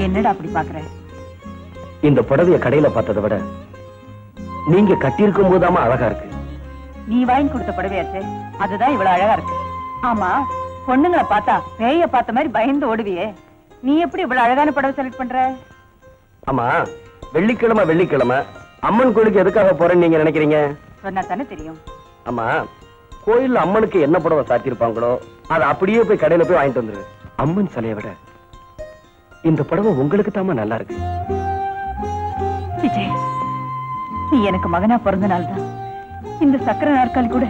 என்னடா அப்படி பாக்குற? இந்த புடவைய கடையில பார்த்ததை விட நீங்க கட்டியிருக்கும் போதாமா அழகா இருக்கு. நீ வாங்கி கொடுத்த புடவையாச்சே, அதுதான் இவ்வளவு அழகா இருக்கு. ஆமா, பொண்ணுங்களை பார்த்தா பேய பார்த்த மாதிரி பயந்து ஓடுவியே, நீ எப்படி இவ்வளவு அழகான புடவை செலக்ட் பண்ற? ஆமா, வெள்ளிக்கிழமை அம்மன் கோயிலுக்கு எதுக்காக போறேன்னு நீங்க நினைக்கிறீங்க? சொன்னா தானே தெரியும். ஆமா, கோயில்ல அம்மனுக்கு என்ன புடவை சாத்திருப்பாங்களோ அதை அப்படியே போய் கடையில போய் வாங்கிட்டு வந்துரு. அம்மன் சிலையை விட இந்த புடவை உங்களுக்கு தாமா நல்லா இருக்கு. விஜய், நீ எனக்கு மகனா பிறந்த நாள் தான் இந்த சக்கர நாற்காலி கூட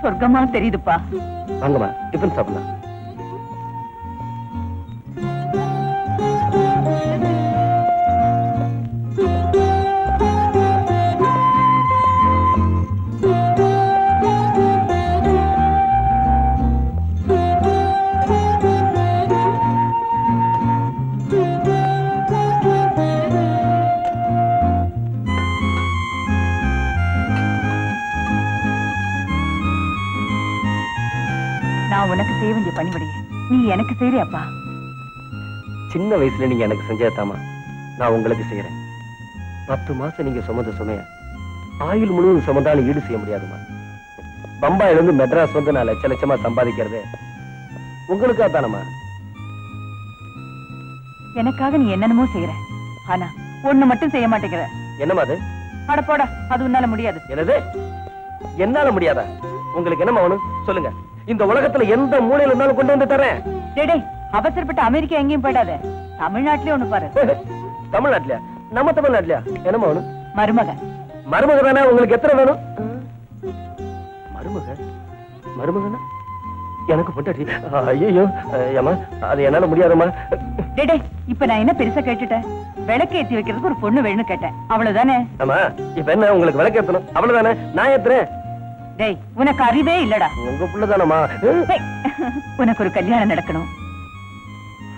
சொர்க்கமா தெரியுதுப்பா. வாங்கம்மா, டிஃபன் சாப்பிடலாம். நான் உனக்கு செய்ய வேண்டிய பணிபடியே நீ எனக்கு செய்யறியாப்பா? சின்ன வயசுல நீங்க எனக்கு செஞ்சதாமா நான் உங்களுக்கு செய்யறேன். 10 மாசம் நீங்க சுமந்த சுமைய ஆயுள் முழுவதும் சுமந்தாலும் ஈடு செய்ய முடியாதுமா. பம்பாயில இருந்து மெட்ராஸ் வந்து நான் லட்சமா சம்பாதிக்கிறது உங்களுக்காக தானமா. எனக்காக நீ என்னென்னமோ செய்யற, ஆனா ஒண்ணு மட்டும் செய்ய மாட்டேங்கிற. என்னமா அது? அட போடா, அது உன்னால முடியாது. என்னது? என்னால முடியாதா? உங்களுக்கு என்ன வேணும் சொல்லுங்க, இந்த உலகத்துல எந்த மூலையில இருந்தாலும் கொண்டு வந்து தரேன். டேய், அவசரப்பட்டு அமெரிக்கா எங்கேயும் போயிடாத, தமிழ்நாட்டிலே ஒண்ணு பாரு. தமிழ்நாட்டுல? நம்ம தமிழ்நாட்டுல என்னமா வேணும்? மருமகன். மருமக தானே? உங்களுக்கு எத்தனை வேணும்? மருமக? மருமகனா? எனக்கு பொட்டாட்டி? ஐயோ ஏமா, அது என்னால முடியாதுமா. டேய், இப்ப நான் என்ன பெருசா கேட்டுட்டேன்? விளக்கு ஏத்தி வைக்கிறதுக்கு ஒரு பொண்ணு வேணும்னு கேட்டேன், அவ்வளவுதானே? ஆமா, இப்ப என்ன உங்களுக்கு விளக்கு ஏத்தணும் அவ்வளவுதானே? நான் ஏத்துறேன். டேய், உனக்கு அறிவே இல்லடா. உங்க புள்ளதானமா? உனக்கு ஒரு கல்யாணம் நடக்கணும்,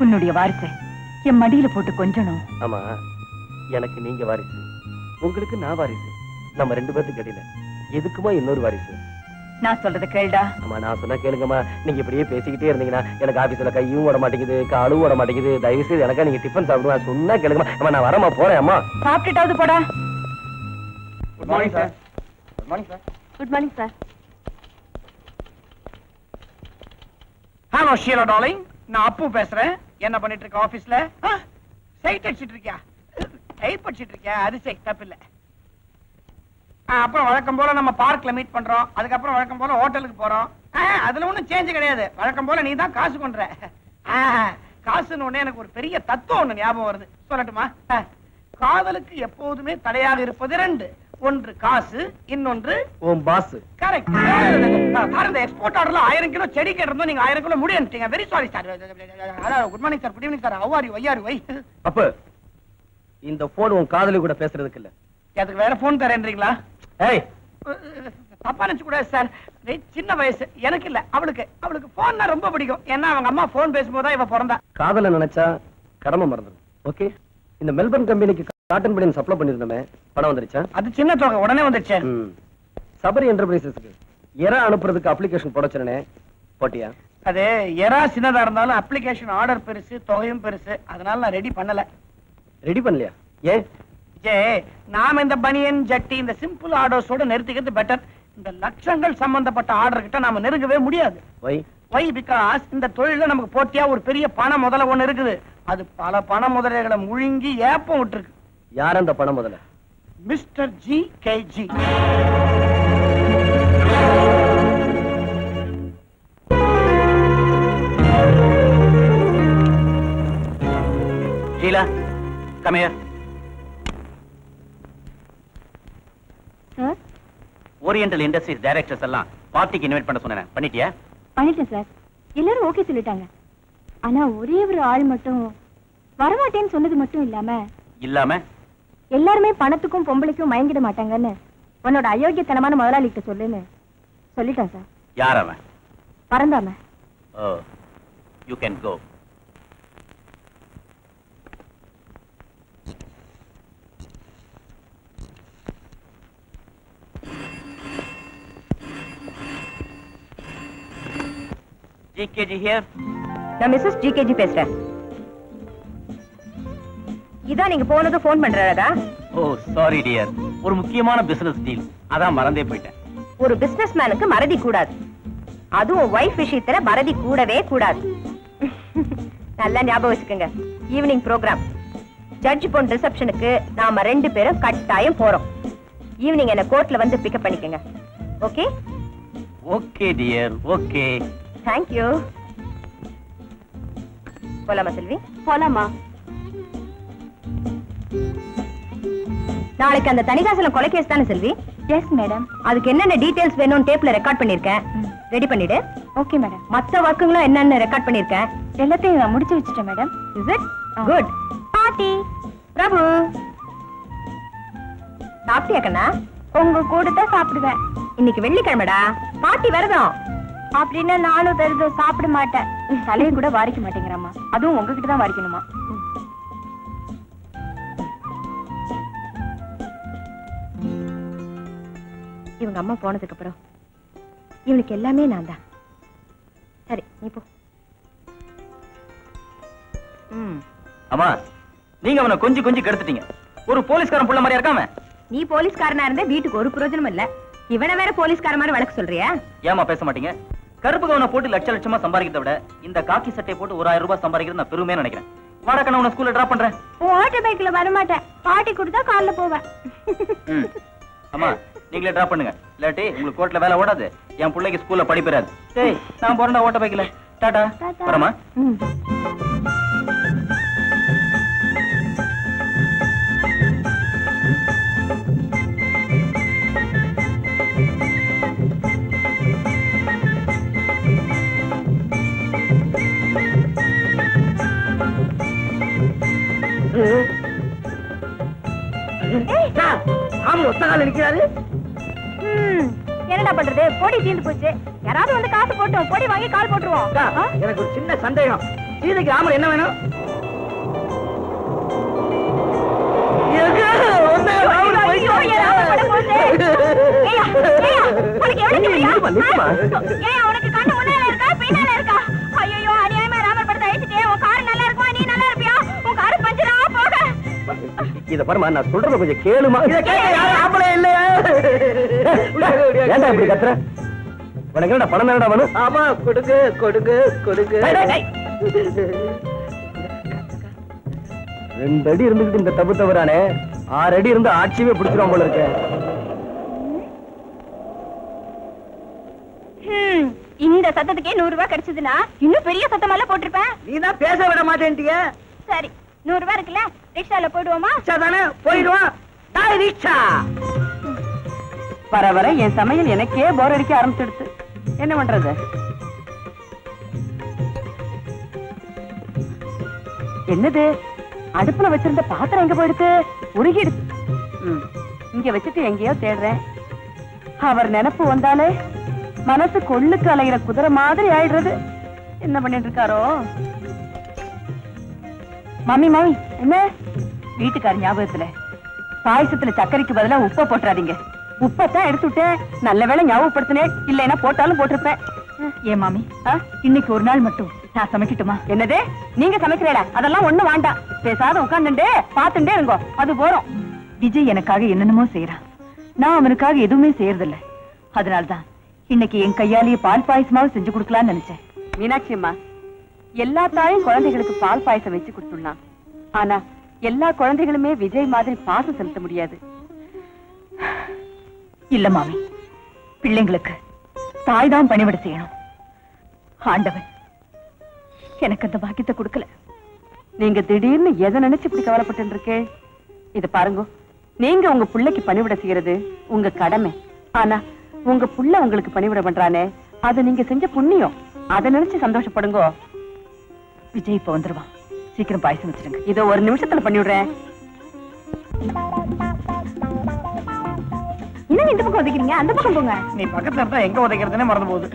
உன்னுடைய வாரிசை என் மடியில போட்டு கொஞ்சணும். ஆமா, எனக்கு நீங்க வாரிசு, உங்களுக்கு நான் வாரிசு. நம்ம 2 பேருக்கு இடையில எதுக்குமா இன்னொரு வாரிசு? நான் சொல்றத கேளுடா. ஆமா, நான் சொன்னா கேளுங்கம்மா. நீங்க இப்படியே பேசிக்கிட்டே இருந்தீங்கன்னா எனக்கு ஆபீஸ்ல கையும் ஓட மாட்டேங்குது, காலும் ஓட மாட்டேங்குது. தயவு செய்து எனக்கா நீங்க டிஃபன் சாப்பிடுவா. சொன்னா கேளுங்கம்மா. அம்மா, நான் வரமா போறேன். அம்மா, சாப்பிட்டுட்டாவது போடா. Good morning sir. Good morning sir. Good morning sir. Hello Sheela darling, நான் அப்பு பேசுறேன். என்ன பண்ணிட்டு இருக்க ஆபீஸ்ல? சைட் அடிச்சிட்டு இருக்கியா? டைப் அடிச்சிட்டு இருக்கியா? அது சரி, தப்பில்லை. அப்புறம் வழக்கம் போல நம்ம பார்க்ல மீட் பண்றோம். அதுக்கப்புறம் வழக்கம் போல ஹோட்டலுக்கு போறோம். அதுல ஒண்ணும் சேஞ்ச் கிடையாது. வழக்கம் போல நீ தான் காசு கொண்ற. காசுன்னு ஒண்ணு எனக்கு ஒரு பெரிய தத்துவம் ஒண்ணு ஞாபகம் வருது, சொல்லட்டுமா? காதலுக்கு எப்போதுமே தடையாக இருப்பது 2. ஒன்று காசு, இன்னொன்று ஓம் பாஸ். கரெக்ட். பாருங்க, எக்ஸ்போர்ட் ஆர்டர்ல 1000 கிலோ செடி கேட்டிருந்தோம், நீங்க 1000 கிலோ முடியன்ட்டீங்க. Very sorry sir. Good morning sir. Good evening sir. How are you? Why are you? அப்ப இந்த போன் உன் காதலி கூட பேசுறதுக்கு இல்ல, அதுக்கு வேற போன் தரேன்றீங்களா? ஏய், தப்பா நினைச்சு கூடாது சார். சின்ன வயசு எனக்கு இல்ல, அவளுக்கு. அவளுக்கு போன்னா ரொம்ப பிடிக்கும். ஏன்னா அவங்க அம்மா போன் பேசும்போது இவ பிறந்தா. காதல நினைச்சா கடமை மறந்துடும். ஓகே, இந்த மெல்பர்ன் கம்பெனிக்கு காட்டன் பனியன் சப்ளை பண்ணிருந்தோமே, பணம் வந்துருச்சா? அது சின்ன தொகை, உடனே வந்துருச்சு. சபரி என்டர்பிரைசஸ்க்கு எரா அனுப்புறதுக்கு அப்ளிகேஷன் போட சொன்னேன், போட்டியா? அது எரா சின்னதா இருந்தாலும் அப்ளிகேஷன் ஆர்டர் பெருசு, தொகையும் பெருசு. அதனால நான் ரெடி பண்ணல. ரெடி பண்ணலையா? ஏன்? நாம இந்த பனியன் ஜட்டி இந்த சிம்பிள் ஆர்டர்ஸோட நிறுத்திக்கிறது பெட்டர். இந்த லட்சங்கள் சம்பந்தப்பட்ட ஆர்டர் கிட்ட நாம நெருங்கவே முடியாது. வை பிகாஸ் இந்த தொழில நமக்கு போட்டியா ஒரு பெரிய பண முதல ஒண்ணு இருக்குது. அது பல பண முதலைகளை முழுங்கி ஏப்பம் விட்டுருக்கு. யார் அந்த பண முதல? Mister G K G. Sheela, come here. Sir, Oriental Industries directors எல்லாம் பார்ட்டிக்கு இன்வைட் பண்ண சொன்னேன், பண்ணிட்டியா? பண்ணிட்டேன் சார். எல்லாரும் ஓகே சொல்லிட்டாங்க. ஆனா ஒரே ஒரு ஆள் மட்டும் வரமாட்டேன்னு சொன்னது மட்டும் இல்லாம எல்லாருமே பணத்துக்கும் பொம்பளைக்கும் மயங்கிட மாட்டாங்கன்னு உன்னோட அயோக்கியத்தனமான முதலாளிகிட்ட சொல்லுன்னு சொல்லிட்டான் சார். யார் அவன்? பறந்தாம. Oh, you can go. GKG here. நான் மிஸ்ஸஸ் ஜிகேஜி பேசுறேன். இதான் நீங்க போனதும் ஃபோன் பண்றதா? ஓ சாரி டியர், ஒரு முக்கியமான பிசினஸ் டீல், அதான் மறந்தே போயிட்டேன். ஒரு பிசினஸ் மேனுக்கு மறதி கூடாது, அதுவும் வைஃப் விஷயத்துல மறதி கூடவே கூடாது. நல்லா ஞாபகம் வச்சுக்கோங்க. ஈவினிங் ப்ரோக்ராம் ஜட்ஜ் பொன் ரிசப்ஷனுக்கு நாம 2 பேரும் கட்டாயம் போறோம். ஈவினிங் என்ன கோர்ட்ல வந்து பிக்கப் பண்ணிக்கங்க. Okay? Okay dear, okay. Thank you. போலாமா செல்வி? போலாமா. நாளைக்கு அந்த தணிகாசலம் கொலை கேஸ் தானே செல்வி? Yes madam. அதுக்கு என்னென்ன டீடைல்ஸ் வேணும்னு டேப்ல ரெக்கார்ட் பண்ணிருக்கேன். ரெடி பண்ணிடு. Okay madam. மத்த வர்க்குங்களும் என்னென்ன ரெக்கார்ட் பண்ணிருக்கேன் எல்லாத்தையும் நான் முடிச்சு வச்சிட்டேன் மேடம். Is it good? பாட்டி பிரபு சாப்பிட்டியா கண்ணா? உங்க கூட தான் சாப்பிடுவேன். இன்னைக்கு வெள்ளிக்கிழமைடா, பாட்டி விரதம். அப்படின்னா நானும் விரதம் சாப்பிட மாட்டேன். தலையை கூட வாரிக்க மாட்டேங்கிறம்மா. அதுவும் உங்ககிட்ட தான் வாரிக்கணுமா? இவங்க அம்மா போனதுக்கு அப்புறம் இவனுக்கு எல்லாமே நான் தான். சரி நீ போ. அம்மா, நீங்க அவனை கொஞ்சம் கெடுத்துட்டீங்க. ஒரு போலீஸ்காரன் புள்ள மாதிரியா இருக்காம? நீ போலீஸ்காரனா இருந்தா வீட்டுக்கு ஒரு பிரயோஜனம் இல்ல. இவனை வேற போலீஸ்கார மாதிரி வழக்கு சொல்றியா? ஏமா பேச மாட்டீங்க? கருப்பு கவனை போட்டு லட்சமா சம்பாதிக்கிறத விட இந்த காக்கி சட்டையை போட்டு ஒரு 1000 ரூபாய் சம்பாதிக்கிறது நான் பெருமையா நினைக்கிறேன். வாடகை உன ஸ்கூல்ல டிராப் பண்றேன். ஓட்ட பைக்ல வர மாட்டேன், பாட்டி கொடுத்தா கால்ல போவேன். அம்மா நீங்களே டிராப் பண்ணுங்க, இல்லாட்டி உங்களுக்கு கோர்ட்ல வேலை ஓடாது, என் பிள்ளைக்கு ஸ்கூல்ல படிப்பேறாது. சரி நான் போறேன்டா ஓட்ட பைக்ல. டாடா. வரமா? என்னடா பண்றது? பொடி தீர்ந்து போச்சு. யாராவது வந்து காசு போட்டோம், பொடி வாங்கி கால் போட்டுருவோம். எனக்கு ஒரு சின்ன சந்தேகம். சீதைக்கு ராமர் என்ன வேணும்? ஐயோ, என் ராமர் படம் போச்சு. ஏய்யா, ஏய்யா, உனக்கு எவ்வளவு தெரியும்? ஏய்யா, உனக்கு கண்ணு முன்னால இருக்கா பின்னால இருக்கா? ஐயோ, அநியாயமா ராமர் படத்தை அழிச்சிட்டே. உன் கார் நல்லா இருக்குமா? நீ நல்லா இருப்பியா? உன் கார் பஞ்சரா போக. இத பாருமா, நான் சொல்றத கொஞ்சம் கேளுமா. இத கேட்க யாரும் ஆம்பளை இல்லையா? ஏன்டா இப்படி கத்துற? உனக்கு என்னடா பணம் என்னடா வேணும்? ஆமா, கொடுங்க கொடுங்க கொடுங்க. 2 அடி இருந்துகிட்டு இந்த தப்பு தவறானே, 6 அடி இருந்து ஆட்சியவே பிடிச்சிரும் போல இருக்க. இந்த சத்தத்துக்கே 100 ரூபாய் கிடைச்சதுன்னா இன்னும் பெரிய சத்தமெல்லாம் போட்டிருப்பேன். நீ தான் பேச விட மாட்டேன்ட்டிய. சரி, 100 ரூபாய் இருக்குல்ல, ரிக்ஷால போயிடுவோமா? தானே போயிடுவோம். டாய் ரிக்ஷா. வர வர என் சமையல் எனக்கே போர் அடிக்க ஆரம்பிச்சிடுச்சு. என்ன பண்றது? என்னது? அடுப்புல வச்சிருந்த பாத்திரம் எங்க போயிடுச்சு? உருகிடுச்சு. இங்க வச்சுட்டு எங்கேயோ தேடுறேன். அவர் நினைப்பு வந்தாலே மனசு கொள்ளுக்கு அலைகிற குதிரை மாதிரி ஆயிடுறது. என்ன பண்ணிட்டு இருக்காரோ? மாமி மாமி, என்ன வீட்டுக்கார ஞாபகத்துல பாயசத்துல சர்க்கரைக்கு பதிலா உப்பை போட்டுறாதீங்க. உப்பத்தான் எடுத்துட்டேன், நல்ல வேளை ஞாபகப்படுத்தினேன், இல்லைன்னா போட்டாலும் போட்டிருப்பேன். ஏன் மாமி, இன்னைக்கு ஒரு நாள் மட்டும் நான் சமைக்கட்டுமா? என்னது? நீங்க சமைக்கிறேடா? அதெல்லாம் ஒண்ணு வேண்டாம். பேசாத உட்கார்ந்துட்டே பாத்துட்டே இருங்கோ, அது போறோம். விஜய் எனக்காக என்னென்னமோ செய்யறான், நான் அவனுக்காக எதுவுமே செய்யறதில்ல. அதனால்தான் இன்னைக்கு என் கையாலேயே பால் பாயசமாவது செஞ்சு கொடுக்கலாம்னு நினைச்சேன். மீனாட்சி அம்மா, எல்லா தாயும் குழந்தைகளுக்கு பால் பாயசம் வச்சு கொடுத்துடலாம். ஆனா எல்லா குழந்தைகளுமே விஜய் மாதிரி பாசம் செலுத்த முடியாது. இல்ல மாமி, பிள்ளைங்களுக்கு தாய் தான் பணிவிட செய்யணும். ஆண்டவன் எனக்கு அந்த பாக்கியத்தை கொடுக்கல. நீங்க திடீர்னு எதை நினைச்சு இப்படி கவலைப்பட்டு இருக்கே? இது பாருங்க, நீங்க உங்க பிள்ளைக்கு பணிவிட செய்யறது உங்க கடமை. ஆனா உங்க புள்ள உங்களுக்கு பணிவிட பண்றானே, அது நீங்க செஞ்ச புண்ணியம். அதை நினைச்சு சந்தோஷப்படுங்க. விஜய் இப்ப வந்துருவான், சீக்கிரம் பாயசம் வச்சிருங்க. இதோ ஒரு நிமிஷத்துல பண்ணிவிடுறேன். இன்னும் இந்த பக்கம் உதைக்கிறீங்க, அந்த பக்கம் போங்க. நீ பக்கத்துல இருந்தா எங்க உதைக்கிறதுனே மறந்து போகுது.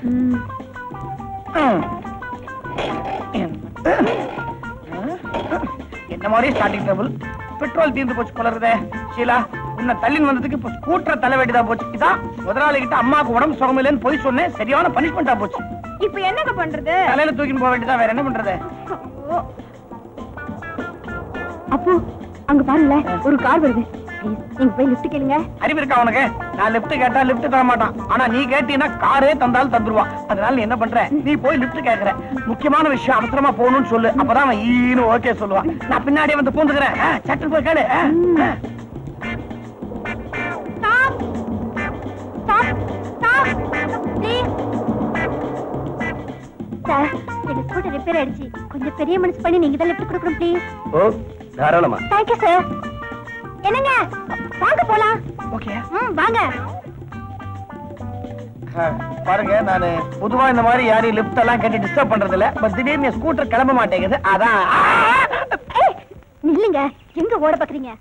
என்ன மாதிரி ஸ்டார்டிங் டேபிள் பெட்ரோல் தீர்ந்து போச்சு போலருதே. ஷீலா, உன்னை தள்ளின்னு வந்ததுக்கு இப்ப ஸ்கூட்டரை தலை வேண்டியதா போச்சு. இதான் முதலாளி கிட்ட அம்மாவுக்கு உடம்பு சுகம் இல்லைன்னு போய் சொன்னேன், சரியான பனிஷ்மெண்டா போச்சு. இப்ப என்னங்க பண்றது? தலையில தூக்கின்னு போக வேண்டியதான், வேற என்ன பண்றது? அப்போ அங்க பாருங்களேன், ஒரு கார் வருது. நீங்க போய் லிஃப்ட் கேளுங்க. அறிவு இருக்கா உனக்கு? நான் லிஃப்ட் கேட்டா லிஃப்ட் தர மாட்டான். ஆனா நீ கேட்டீங்கன்னா காரே தந்தாலும் தந்துருவான். அதனால நீ என்ன பண்ற, நீ போய் லிஃப்ட் கேக்குற. முக்கியமான விஷயம், அவசரமா போகணும்னு சொல்லு. அப்பதான் அவன் ஈன்னு ஓகே சொல்லுவான். நான் பின்னாடியே வந்து பூந்துக்கிறேன். சட்டு போய் கேளு. சார், எங்க ஸ்கூட்டர் ரிப்பேர் ஆயிடுச்சு. கொஞ்சம் பெரிய மனசு பண்ணி நீங்க தான் லிஃப்ட் கொடுக்கணும் ப்ளீஸ். ஓ தாராளமா. Thank you sir. என்னங்க, வாங்க போலாம். ஓகே வாங்க. பாருங்க, நானு பொதுவா இந்த மாதிரி யாரையும் லிஃப்ட் எல்லாம் கேட்டு டிஸ்டர்ப் பண்றது இல்ல. பட் திடீர்னு ஸ்கூட்டர் கிளம்ப மாட்டேங்குது, அதான். நில்லுங்க, எங்க ஓட பாக்குறீங்க?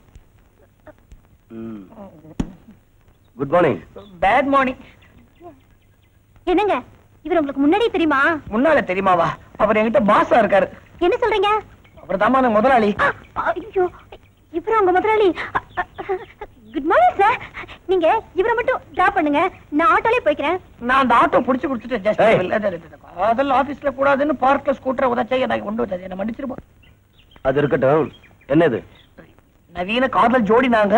Good morning. Bad morning. என்னங்க, இவர் உங்களுக்கு முன்னாடியே தெரியுமா? முன்னால தெரியுமாவா? அவர் என்கிட்ட பாஸா இருக்காரு. என்ன சொல்றீங்க? அவர் தாமா முதலாளி. ஐயோ, இவரு உங்க முதலாளி. Good morning sir. நீங்க இவரை மட்டும் டிராப் பண்ணுங்க, நான் ஆட்டோலயே போய்க்கிறேன். நான் அந்த ஆட்டோ புடிச்சு கொடுத்துட்டு ஜஸ்ட் அதெல்லாம் ஆபீஸ்ல கூடாதுன்னு பார்க்ல ஸ்கூட்டரை உதச்சா எனக்கு கொண்டு வச்சது. என்ன மன்னிச்சிருப்போம். அது இருக்கட்டும், என்னது நவீன காதல் ஜோடி நாங்க.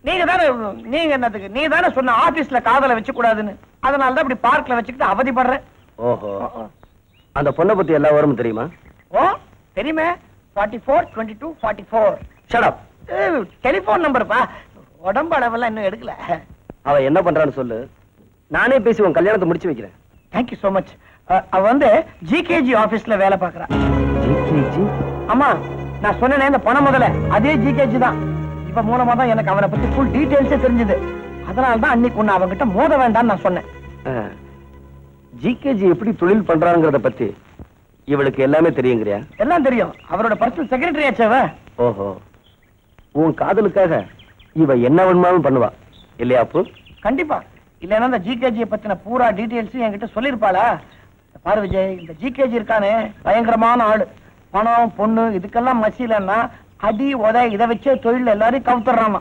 நீங்க தானே, நீங்க என்னதுக்கு, நீ தானே சொன்ன ஆபீஸ்ல காதலை வச்சு கூடாதுன்னு. அதனாலதான் இப்படி பார்க்ல வச்சுக்கிட்டு அவதிப்படுறேன். ஓஹோ, அந்த பொண்ணை பத்தி எல்லா விவரமும் தெரியுமா? ஓ தெரியுமே. 44 22 44. Shut up. டெலிபோன் நம்பர் பா. உடம்பு அளவெல்லாம் இன்னும் எடுக்கல. அவ என்ன பண்றான்னு சொல்லு, நானே பேசி உன் கல்யாணத்தை முடிச்சு வைக்கிறேன். Thank you so much. அவ வந்து ஜிகேஜி ஆபீஸ்ல வேலை பாக்குறா. ஜிகேஜி? ஆமா, நான் சொன்னேனே இந்த பணம் முதல்ல, அதே ஜிகேஜி தான். இப்ப மூலமா தான் எனக்கு அவனை பத்தி ஃபுல் டீடைல்ஸே தெரிஞ்சது. அதனால தான் அன்னைக்கு ஒன்னு அவங்கிட்ட மோத வேண்டாம்னு நான் சொன்னேன். ஜிகேஜி எப்படி தொழில் பண்றாங்கிறத பத்தி இவளுக்கு எல்லாமே தெரியுங்கிறியா? எல்லாம் தெரியும். அவரோட பர்சனல் செக்ரட்டரி ஆச்சவ. ஓஹோ, உன் காதலுக்காக இவ என்ன வேணுமாலும் பண்ணுவா இல்லையா? அப்பு கண்டிப்பா. இல்லன்னா இந்த ஜிகேஜி பத்தின பூரா டீடைல்ஸ் என்கிட்ட சொல்லிருப்பாளா? பாரு விஜய், இந்த ஜிகேஜி இருக்கானே பயங்கரமான ஆளு. பணம் பொண்ணு இதுக்கெல்லாம் மசிலன்னா அடி உத இதை வச்சே தொழில் எல்லாரையும் கவுத்துறாமா.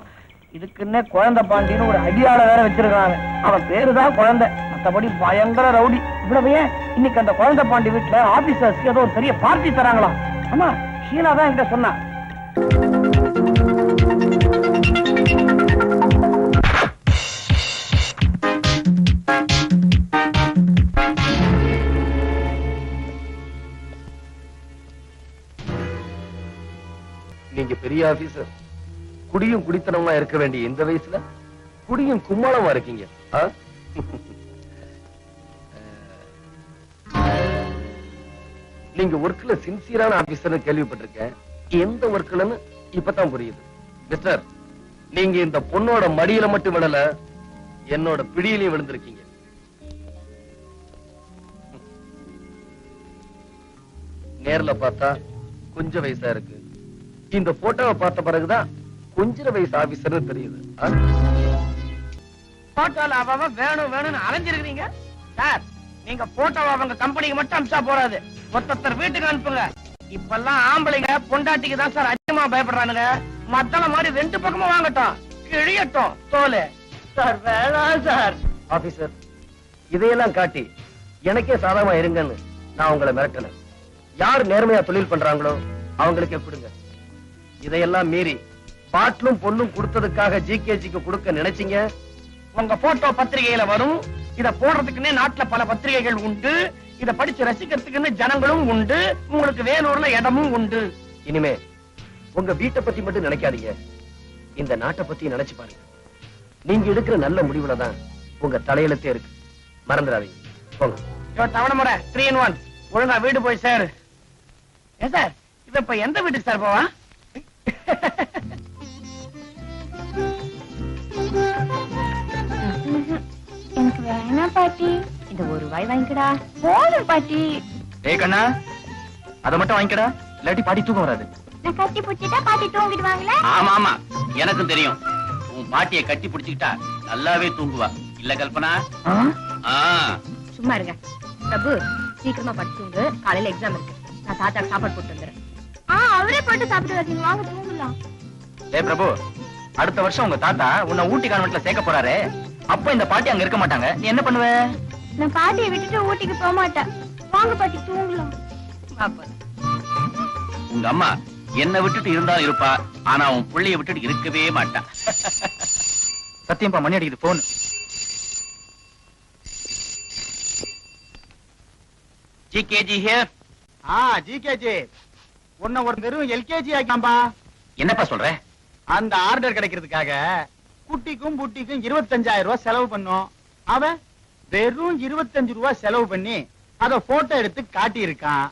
இதுக்குன்னே குழந்தை பாண்டின்னு ஒரு அடியாள வேற வச்சிருக்காங்க. அவன் பேருதான் குழந்தை, மத்தபடி பயங்கர ரவுடி. இவ்வளவு ஏன், இன்னைக்கு அந்த குழந்தை பாண்டி வீட்டுல ஆபீசர்ஸ்க்கு ஏதோ ஒரு பெரிய பார்ட்டி தராங்களாம். ஆமா, ஷீலா தான் என்கிட்ட சொன்னா. நீங்க பெரிய ஆபீசர், குடியும் குடித்தனமா இருக்க வேண்டிய இந்த வயசுல குடியும் கும்மாளமா இருக்கீங்க. நீங்க ஒர்க்ல சின்சியரான ஆபீசர் கேள்விப்பட்டிருக்கேன். எந்த ஒர்க்லன்னு இப்பதான் புரியுது. மிஸ்டர், நீங்க இந்த பொண்ணோட மடியில மட்டும் விடல, என்னோட பிடியிலையும் விழுந்திருக்கீங்க. நேர்ல பார்த்தா கொஞ்சம் வயசா இருக்கு. இந்த போட்டோவை பார்த்த பிறகுதான் கொஞ்ச வயசு ஆபீசர் தெரியுது. போட்டோல அவ வேணும் வேணும்னு அலைஞ்சிருக்கீங்க சார். நீங்க போட்டோவை அவங்க கம்பெனிக்கு மட்டும் அனுப்பிச்சா போறாது, ஒருத்தர் வீட்டுக்கு அனுப்புங்க. இப்பெல்லாம் ஆம்பளைங்க பொண்டாட்டிக்கு தான் சார் அதிகமா பயப்படுறானுங்க. மத்தள மாதிரி ரெண்டு பக்கமும் வாங்கட்டும், கிழியட்டும் தோலு. சார் வேணாம் சார். ஆபீசர், இதையெல்லாம் காட்டி எனக்கே சாதகமா இருங்கன்னு நான் உங்களை மிரட்டல. யார் நேர்மையா தொழில் பண்றாங்களோ அவங்களுக்கே கொடுங்க. இதையெல்லாம் மீறி பாட்டிலும் பொண்ணும் கொடுத்ததுக்காக ஜிகேஜிக்கு கொடுக்க நினைச்சீங்க, உங்க போட்டோ பத்திரிகையில வரும். இத போடுறதுக்குன்னே நாட்டுல பல பத்திரிகைகள் உண்டு. இத படிச்சு ரசிக்கிறதுக்குன்னு ஜனங்களும் உண்டு. உங்களுக்கு வேலூர்ல இடமும் உண்டு. இனிமே உங்க வீட்டை பத்தி மட்டும் நினைக்காதீங்க, இந்த நாட்டை பத்தி நினைச்சு பாருங்க. நீங்க எடுக்கிற நல்ல முடிவுல தான் உங்க தலையெழுத்தே இருக்கு. மறந்துடாதீங்க. போங்க. தவணை முறை 3 in 1. ஒழுங்கா வீடு போய் சேரு. ஏன் சார், இத இப்ப எந்த வீட்டுக்கு சார் போவா? எனக்கு வேணாம் பாட்டி, இந்த ஒரு வாய் வாங்கிக்கடா. போதும் பாட்டி. ஏய் கண்ணா, அத மட்டும் வாங்கிக்கடா, இல்லாட்டி பாட்டி தூக்கம் வராது. நான் கட்டி பிடிச்சிட்டா பாட்டி தூங்கிடுவாங்களே. ஆமா ஆமா, எனக்கும் தெரியும். உன் பாட்டியை கட்டி பிடிச்சுக்கிட்டா நல்லாவே தூங்குவா. இல்ல கல்பனா? சும்மா இருங்க பிரபு, சீக்கிரமா படுத்துங்க, காலையில எக்ஸாம் இருக்கு. நான் தாத்தாக்கு சாப்பாடு போட்டு வந்துடுறேன். அவரே போட்டு சாப்பிட்டு வரீங்க, வாங்க தூங்கலாம். ஏ பிரபு, அடுத்த வருஷம் உங்க தாத்தா உன்னை ஊட்டி கான்வென்ட்ல சேர்க்க போறாரு. அப்ப இந்த பாட்டி அங்க இருக்க மாட்டாங்க, நீ என்ன பண்ணுவ? நான் பாட்டியை விட்டுட்டு ஊட்டிக்கு போக மாட்டேன். வாங்க பாட்டி தூங்கலாம். உங்க அம்மா என்னை விட்டுட்டு இருந்தாலும் இருப்பா, ஆனா உன் பிள்ளைய விட்டுட்டு இருக்கவே மாட்டா. சத்தியம்பா, மணி அடிக்குது, போன். GKG here. ஜிகேஜி உன்ன ஒரு வெறும் எல்கேஜி ஆக்காம்பா. என்னப்பா சொல்ற? அந்த ஆர்டர் கிடைக்கிறதுக்காக குட்டிக்கும் புட்டிக்கும் 25,000 ரூபாய் செலவு பண்ணோம். அவன் வெறும் 25 ரூபாய் செலவு பண்ணி அத போட்டோ எடுத்து காட்டி இருக்கான்.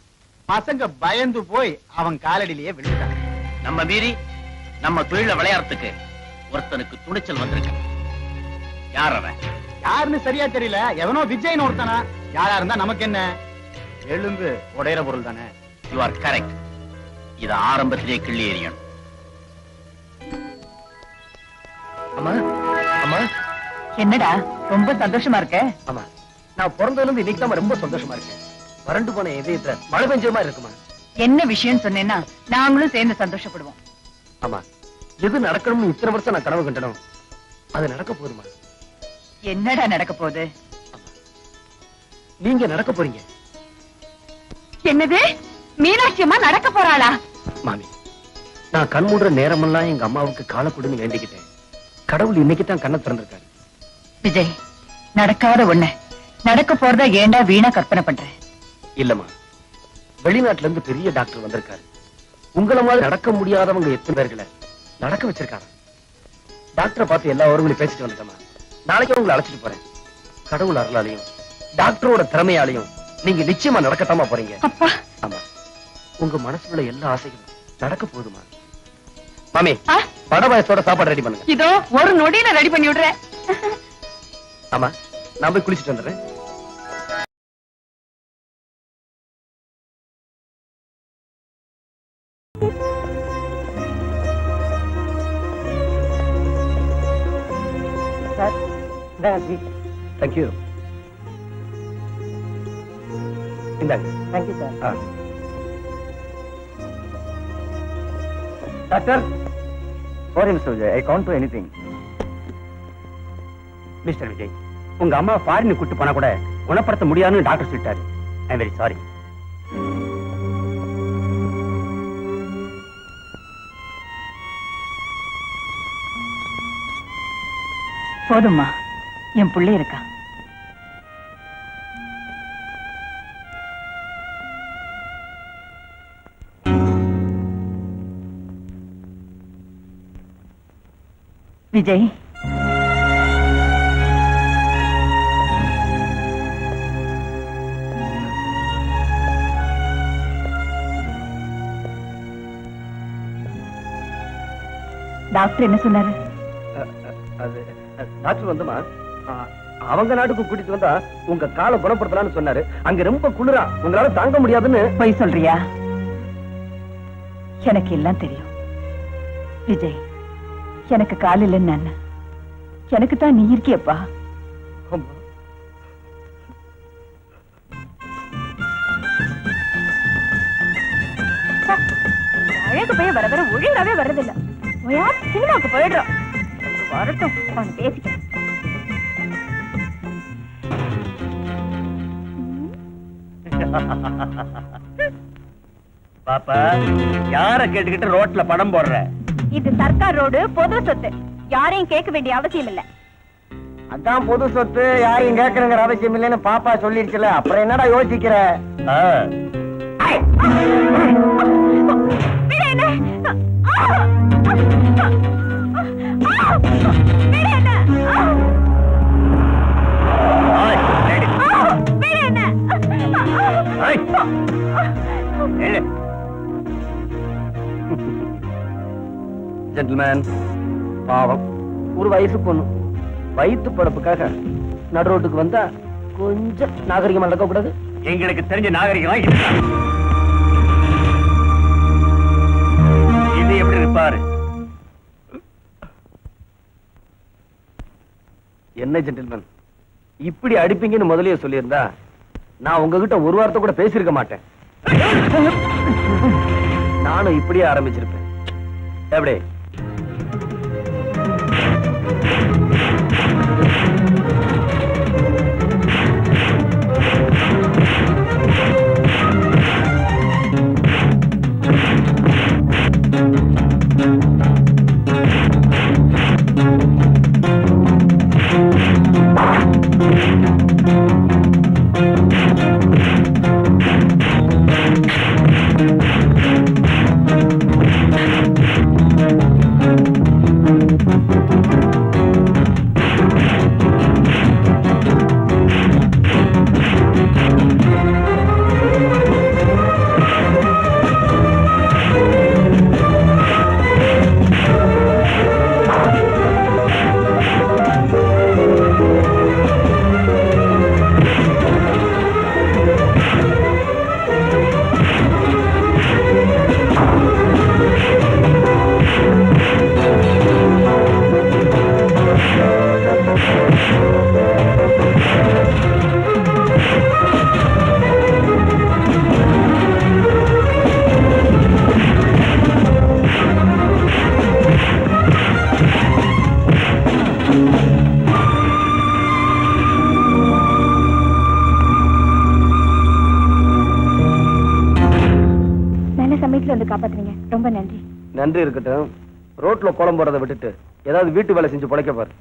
பசங்க பயந்து போய் அவன் காலடியிலேயே விழுந்தாங்க. நம்ம மீறி நம்ம தொழில விளையாடுறதுக்கு ஒருத்தனுக்கு துணிச்சல் வந்திருக்கு. யார் அவன்? யாருன்னு சரியா தெரியல. எவனோ விஜய்னு ஒருத்தனா. யாரா இருந்தா நமக்கு என்ன? எலும்பு உடையிற பொருள் தானே. You are correct. இத ஆரம்பத்திலே கிள்ளி எறியணும். அம்மா, அம்மா. என்னடா ரொம்ப சந்தோஷமா இருக்க? ஆமா, நான் பிறந்ததுல இருந்து இன்னைக்கு தான் ரொம்ப சந்தோஷமா இருக்கேன். வறண்டு போன இதயத்துல மழை பெஞ்ச மாதிரி இருக்குமா? என்ன விஷயம் சொன்னேன்னா நாங்களும் சேர்ந்து சந்தோஷப்படுவோம். ஆமா, எது நடக்கணும்னு இத்தனை வருஷம் நான் கனவு கண்டனும், அது நடக்க போதுமா? என்னடா நடக்க போகுது? நீங்க நடக்க போறீங்க. என்னது? மீனாட்சி அம்மா நடக்க போறாளா? மாமி, நான் கண் மூடுற நேரமெல்லாம் எங்க அம்மாவுக்கு காலை கொடுன்னு வேண்டிக்கிட்டேன். கடவுள் இன்னைக்கு தான் கண்ணை திறந்திருக்காரு. விஜய், நடக்காத ஒண்ணு நடக்க போறதா ஏண்டா வீணா கற்பனை பண்ற? இல்லம்மா, வெளிநாட்டுல இருந்து பெரிய டாக்டர் வந்திருக்காரு. உங்களை மாதிரி நடக்க முடியாதவங்க எத்தனை பேர்களை நடக்க வச்சிருக்காரு. டாக்டரை பார்த்து எல்லா உறவுகளையும் பேசிட்டு வந்துட்டோமா. நாளைக்கு உங்களை அழைச்சிட்டு போறேன். கடவுள் அருளாலையும் டாக்டரோட திறமையாலையும் நீங்க நிச்சயமா நடக்கத்தாமா போறீங்க. அப்பா, ஆமா, உங்க மனசுல எல்லா ஆசைகளும் நடக்க போதுமா? மாமி, படபாயசோட சாப்பாடு ரெடி பண்ணுங்க. இதோ ஒரு நொடியில ரெடி பண்ணி விடுறேன். ஆமா, நான் போய் குளிச்சுட்டு வந்துடுறேன். தேங்க்யூ. இந்தாங்க. Thank you sir. Doctor, sorry Mr. Vijay, I can't do anything. Mister Vijay, உங்க அம்மா ஃபாரின் கூட்டு போனா கூட குணப்படுத்த முடியாதுன்னு டாக்டர் சொல்லிட்டாரு. I am very sorry. போதும்மா, என் பிள்ளை இருக்கா. விஜய், டாக்டர் என்ன சொன்னாரு? டாக்டர் வந்துமா, அவங்க நாட்டுக்கு கூட்டிட்டு வந்தா உங்க காலை குணப்படுத்தலாம்னு சொன்னாரு. அங்க ரொம்ப குளிரா, உங்களால தாங்க முடியாதுன்னு. போய் சொல்றியா? எனக்கு எல்லாம் தெரியும் விஜய். எனக்கு கால் இல்லைன்னு நான், எனக்கு தான் நீ இருக்கியப்பா. அழகு போய் வர வர ஒழுங்காவே வர்றதில்ல. சினிமாவுக்கு போயிடுறோம். வரட்டும், அவன் பேசிக்க. பாப்பா, யார கேட்டுக்கிட்டு ரோட்ல படம் போடுற? இது சர்க்கார் ரோடு, பொது சொத்து. யாரையும் கேட்க வேண்டிய அவசியம் இல்ல. அதான் பொது சொத்து, யாரையும் கேட்கணுங்கிற அவசியம் இல்லைன்னு பாப்பா சொல்லிருச்சுல, அப்புறம் என்னடா யோசிக்கிற? ஜென்டில்மேன், பாவம் ஒரு வயசு பொண்ணு வயிற்று பழப்புக்காக நடு ரோட்டுக்கு வந்தா கொஞ்சம் நாகரிகமா நடக்க கூடாது. எங்களுக்கு தெரிஞ்ச நாகரிகமா இது எப்படி இருப்பாரு? என்ன ஜென்டில்மேன், இப்படி அடிப்பீங்கன்னு முதலியே சொல்லியிருந்தா நான் உங்ககிட்ட ஒரு வார்த்தை கூட பேசியிருக்க மாட்டேன். நானும் இப்படியே ஆரம்பிச்சிருப்பேன். எப்படி? சமயத்துல வந்து காப்பாத்துறீங்க, ரொம்ப நன்றி. நன்றி இருக்கட்டும். ரோட்ல கோலம் போறதை விட்டுட்டு ஏதாவது வீட்டு வேலை செஞ்சு பொழைக்க பாரு.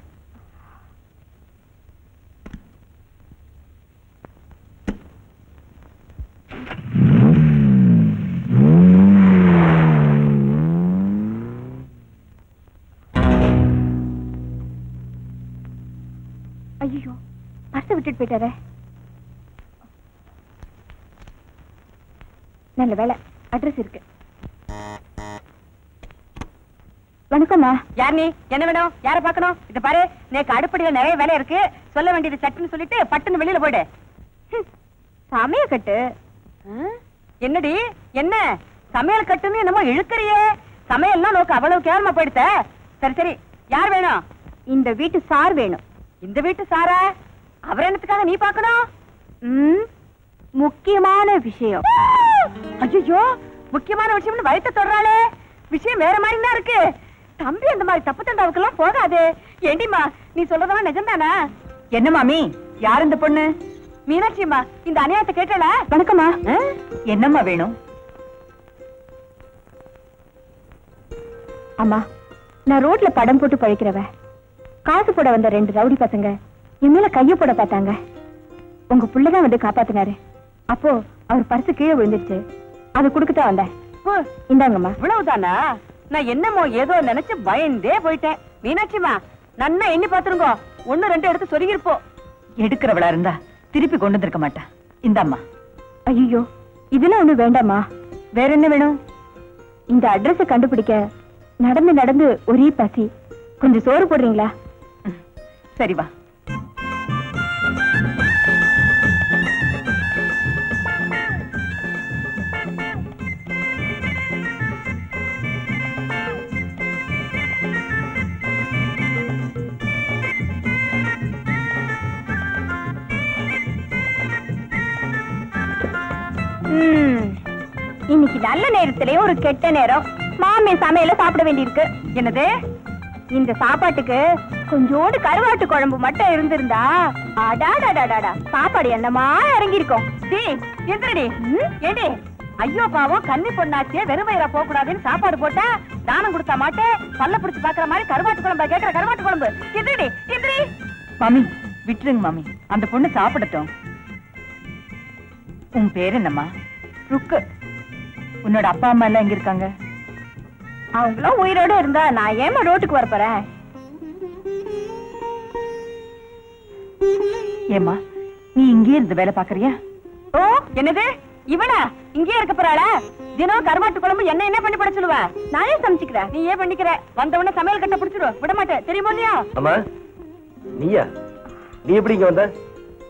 ஐயோ, பர்ஸை விட்டுட்டு போயிட்டாரே. நல்ல வேலை, அட்ரஸ் இருக்கு. வணக்கம்மா. யார் நீ? என்ன வேணும்? யார பாக்கணும்? இத பாரு, நேக்கு அடுப்படியில நிறைய வேலை இருக்கு. சொல்ல வேண்டியது சட்டுன்னு சொல்லிட்டு பட்டுன்னு வெளியில போயிடு. சமய கட்டு. என்னடி என்ன சமையல் கட்டுன்னு என்னமோ இழுக்கறியே? சமையல்லாம் நோக்கு அவ்வளவு கேவலமா போயிடுத்த. சரி சரி, யார் வேணும்? இந்த வீட்டு சார் வேணும். இந்த வீட்டு சாரா? அவர் என்னத்துக்காக நீ பாக்கணும்? முக்கியமான விஷயம். ஐயோ, முக்கியமான விஷயம்னு வயித்த தொடறாளே. விஷயம் வேற மாதிரி தான் இருக்கு. தம்பி அந்த மாதிரி தப்பு தண்டாவுக்கெல்லாம் போகாது. ஏண்டிமா, நீ சொல்றதெல்லாம் நிஜம்தானா? என்ன மாமி, யார் இந்த பொண்ணு? மீனாட்சியம்மா, இந்த அநியாயத்தை கேட்டல. வணக்கம்மா. என்னம்மா வேணும்? அம்மா, நான் ரோட்ல படம் போட்டு பழிக்கிறவ. காசு போட வந்த 2 ரவுடி பசங்க என் மேல கைய போட பார்த்தாங்க. உங்க புள்ளதான் வந்து காப்பாத்தினாரு. அப்போ அவர் பர்சு கீழே விழுந்துருச்சு. அதை கொடுக்கத்தான் வந்தேன். இந்தாங்கம்மா. இவ்வளவுதானா? நான் என்னமோ ஏதோ நினைச்சு பயந்தே போயிட்டேன். மீனாட்சிமா, நன்னா எண்ணி பாத்துருங்க. 1 2 எடுத்து சொருகிருப்போம். எடுக்கிறவளா இருந்தா திருப்பி கொண்டு வந்திருக்க மாட்டா. இந்தாம்மா. ஐயோ, இதெல்லாம் ஒண்ணு வேண்டாமா. வேற என்ன வேணும்? இந்த அட்ரஸ் கண்டுபிடிக்க நடந்து நடந்து ஒரே பசி. கொஞ்சம் சோறு போடுறீங்களா? சரி வா. இன்னைக்கு நல்ல நேரத்திலேயே ஒரு கெட்ட நேரம். மாமே சமையல சாப்பிட வேண்டியிருக்கு. என்னது? இந்த சாப்பாட்டுக்கு கொஞ்சோடு கருவாட்டு குழம்பு மட்டும் இருந்திருந்தா அடாடாடாடா சாப்பாடு என்னமா இறங்கிருக்கும். எந்திரடி. ஏடி, ஐயோ பாவம், கன்னி பொண்ணாச்சே, வெறும் வயிறா போக கூடாதுன்னு சாப்பாடு போட்டா தானம் கொடுத்தா மாட்டே. பல்ல பிடிச்சு பாக்குற மாதிரி கருவாட்டு குழம்பா கேட்கிற? கருவாட்டு குழம்பு எந்திரடி, எந்திரி. மாமி விட்டுருங்க மாமி, அந்த பொண்ணு சாப்பிடட்டும். உன் பேர் என்னம்மா? ருக்கு. உன்னோட அப்பா அம்மா எல்லாம் எங்க இருக்காங்க? அவங்களும் உயிரோட இருந்தா நான் ஏமா ரோட்டுக்கு வர போறேன்? ஏமா, நீ இங்கே இருந்து வேலை பாக்குறியா? ஓ, என்னது இவனா இங்கே இருக்க போறாளா? தினம் கருவாட்டு குழம்பு என்ன என்ன பண்ணி போட சொல்லுவ? நானே சமைச்சுக்கிறேன். நீ ஏன் பண்ணிக்கிற? வந்தவன சமையல் கட்ட பிடிச்சிடும் விட மாட்டேன், தெரியுமோ இல்லையா? அம்மா, நீயா? நீ எப்படி இங்க வந்த?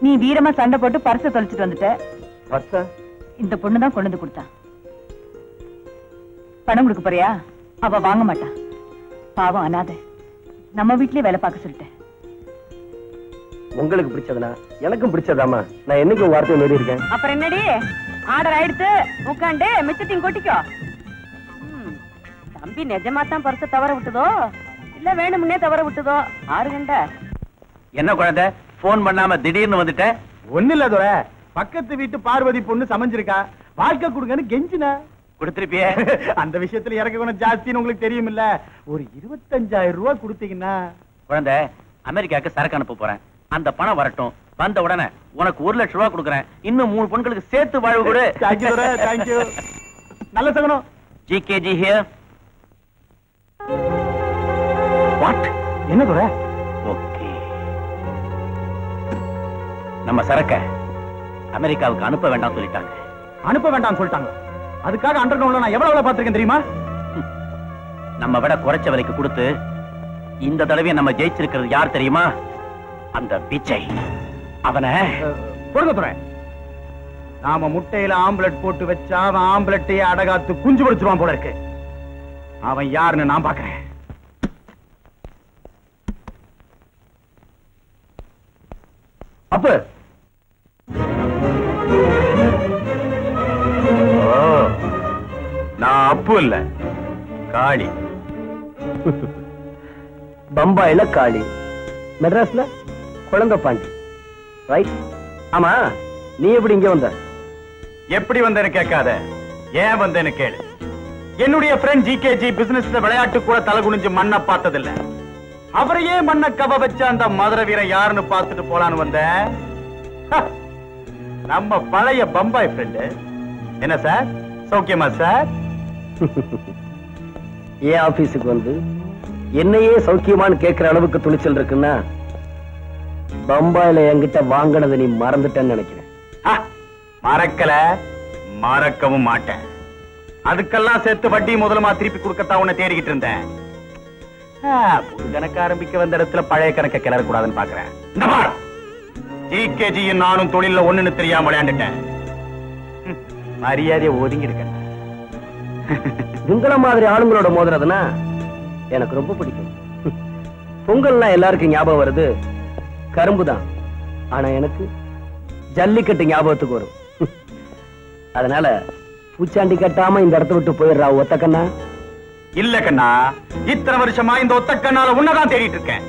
நீ வீரமா சண்டை போட்டு பரிசை தொலைச்சிட்டு வந்துட்ட. பர்ஸா? இந்த பொண்ணு தான் கொண்டு வந்து கொடுத்தா. பணம் கொடுக்க போறியா? அவ வாங்க மாட்டா. பாவம் அனாதை. நம்ம வீட்லயே வேலை பார்க்க சொல்லிட்டேன். உங்களுக்கு பிடிச்சதுனா எனக்கும் பிடிச்சதாமா. நான் என்னைக்கு உங்க வார்த்தையை மீறி இருக்கேன்? அப்புறம் என்னடி, ஆர்டர் ஆயிடுத்து, உட்காந்து மிச்சத்தையும் கொட்டிக்கோ. தம்பி நிஜமா தான் பரிசை தவற விட்டுதோ இல்ல வேணும்னே தவற விட்டுதோ? 6 கண்ட. என்ன குழந்தை, போன் பண்ணாம திடீர்னு வந்துட்ட? ஒண்ணு இல்ல துரை, பக்கத்து வீட்டு பார்வதி பொண்ணு சமைஞ்சிருக்கா, வாழ்க்கை கொடுங்கன்னு கெஞ்சின. கொடுத்திருப்பிய? அந்த விஷயத்துல எனக்கு கொஞ்சம் ஜாஸ்தின்னு உங்களுக்கு தெரியும் இல்ல. ஒரு 25,000 ரூபாய் கொடுத்தீங்கன்னா. குழந்தை, அமெரிக்காக்கு சரக்கு அனுப்ப போறேன். அந்த பணம் வரட்டும். வந்த உடனே உனக்கு 1 லட்சம் ரூபாய் கொடுக்கறேன். இன்னும் 3 பொண்களுக்கு சேர்த்து வாழ்வு கொடு. தேங்க்யூ துரை, தேங்க்யூ. நல்ல சகனம். GKG here. வாட்? என்ன துரை? ஓகே, நம்ம சரக்க அமெரிக்காவுக்கு அனுப்ப வேண்டாம் சொல்லிட்டாங்க. அனுப்ப வேண்டாம் சொல்லிட்டாங்க. அதுக்காக அண்டர் கிரவுண்ட்ல நான் எவ்வளவு பார்த்திருக்கேன் தெரியுமா? நம்ம விட குறைச்ச விலைக்கு கொடுத்து இந்த தடவை நம்ம ஜெயிச்சிருக்கிறது யார் தெரியுமா? அந்த விஜய். அவனை கொடுங்க துரை. நாம முட்டையில ஆம்பலெட் போட்டு வச்சா அவன் ஆம்பலெட்டையே அடகாத்து குஞ்சு பொடிச்சிருவான் போல இருக்கு. அவன் யாருன்னு நான் பாக்குறேன். அப்ப நான் அப்பு இல்ல, காளி. பம்பாயில காளி, மெட்ராஸ்ல குழந்தை பாண்டி. ரைட். ஆமா, நீ எப்படி இங்க வந்த? எப்படி வந்தேன்னு கேட்காத, ஏன் வந்தேன்னு கேளு. என்னுடைய ஃப்ரெண்ட் ஜிகேஜி பிசினஸ்ல விளையாட்டு கூட தலை குனிஞ்சு மண்ணை பார்த்ததில்ல. அவரையே மண்ணை கவ வச்ச அந்த மதுரை வீரன் யாருன்னு பார்த்துட்டு போலான்னு வந்த நம்ம பழைய பம்பாய் ஃப்ரெண்டு. என்ன சார், சௌக்கியமா சார்? ஏன் ஆபீஸுக்கு வந்து என்னையே சௌக்கியமான்னு கேட்கிற அளவுக்கு துணிச்சல் இருக்குன்னா பம்பாயில என்கிட்ட வாங்கினதை நீ மறந்துட்டேன்னு நினைக்கிறேன். மறக்கல, மறக்கவும் மாட்டேன். அதுக்கெல்லாம் சேர்த்து வட்டி முதலமா திருப்பி கொடுக்கத்தான் உன்னை தேடிக்கிட்டு இருந்தேன். புது கணக்கு ஆரம்பிக்க வந்த இடத்துல பழைய கணக்க கிளற கூடாதுன்னு பாக்குறேன். இந்த பார், ஜிகேஜியும் நானும் தொழில ஒண்ணுன்னு தெரியாம விளையாண்டுட்டேன். மரியாதையை ஒதுங்கிடுக்க. உங்கள மாதிரி ஆளுங்களோட மோதுறதுன்னா எனக்கு ரொம்ப பிடிக்கும். பொங்கல்னா எல்லாருக்கும் ஞாபகம் வருது கரும்பு தான், ஆனா எனக்கு ஜல்லிக்கட்டு ஞாபகத்துக்கு வரும். அதனால பூச்சாண்டி கட்டாம இந்த இடத்த விட்டு போயிடுறா ஒத்த கண்ணா. இல்ல கண்ணா, இத்தனை வருஷமா இந்த ஒத்த கண்ணால உன்னதான் தேடிட்டு இருக்கேன்.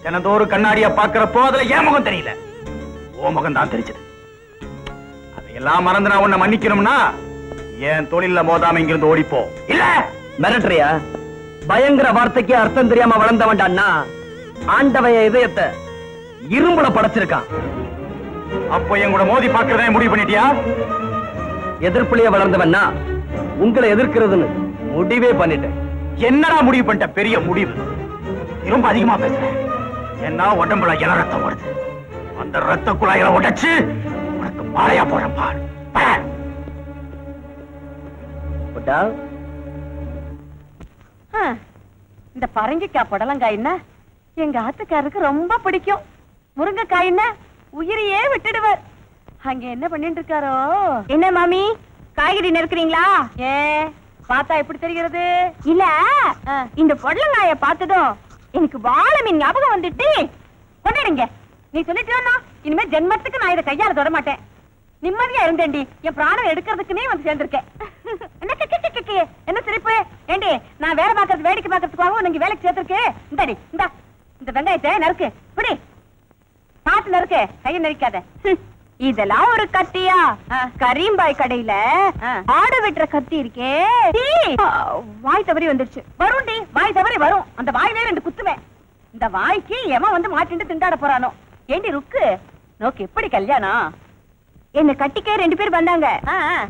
தினந்தோறும் கண்ணாடிய பாக்குறப்போ அதுல என் முகம் தெரியல, ஓ முகம் தான் தெரிஞ்சது. அதையெல்லாம் மறந்து நான் உன்னை மன்னிக்கணும்னா என் தொழில மோதாம இங்கிருந்து ஓடிப்போ. இல்ல மிரட்டுறியா? பயங்கர வார்த்தைக்கு அர்த்தம் தெரியாம வளர்ந்த வேண்டான்னா ஆண்டவன் இதயத்தை இரும்புல படைச்சிருக்கான். அப்போ என் கூட மோதி பாக்குறத முடிவு பண்ணிட்டியா? எதிர்ப்புலயே வளர்ந்தவன்னா உங்களை எதிர்க்கிறதுன்னு முடிவே பண்ணிட்டேன். என்னடா முடிவு பண்ணிட்ட? பெரிய முடிவு. ரொம்ப அதிகமா பேசுறேன். என்ன உடம்புல இள ரத்தம் வருது, அந்த ரத்த குழாய்களை உடைச்சு உனக்கு மாலையா போறேன் பார். இந்த பரங்கிக்காய் புடலங்காய்னா எங்க ஆத்துக்காரருக்கு ரொம்ப பிடிக்கும். முருங்கைக்காய்னா உயிரையே விட்டுடுவார். அங்க என்ன பண்ணிட்டு இருக்காரோ? என்ன மாமி, காய்கறி நறுக்குறீங்களா? ஏ பார்த்தா எப்படி தெரிகிறது? இல்ல, இந்த பொடலங்காய பார்த்ததும் எனக்கு வாழை மீன் ஞாபகம் வந்துட்டு. கொண்டாடுங்க. நீ சொல்லிட்டு இனிமே ஜென்மத்துக்கு நான் இதை கையால தொட மாட்டேன். நிம்மதியா இருந்தேன்டி. என் பிராணம் எடுக்கிறதுக்குனே வந்து சேர்ந்திருக்கேன். என்ன சிரிப்பு? ஏண்டி நான் வேலை பாக்குறது வேடிக்கை பாக்குறதுக்காகவும் நீங்க வேலைக்கு சேர்த்திருக்கு. இந்தாடி இந்தா, இந்த வெங்காயத்தை நறுக்கு. பிடி, பாத்து நறுக்கு, கையை நறுக்காத. இதெல்லாம் ஒரு கத்தியா? கரீம்பாய் கடையில ஆடு வெட்டுற கத்தி இருக்கே. வாய் தவறி வந்துருச்சு. வரும்டி, வாய் தவறி வரும். அந்த வாயிலே ரெண்டு குத்துவேன். இந்த வாய்க்கு எவன் வந்து மாட்டிட்டு திண்டாட போறானோ. ஏண்டி ருக்கு, நோக்கு எப்படி கல்யாணம்? என்ன கட்டிக்க 2 பேர் வந்தாங்க.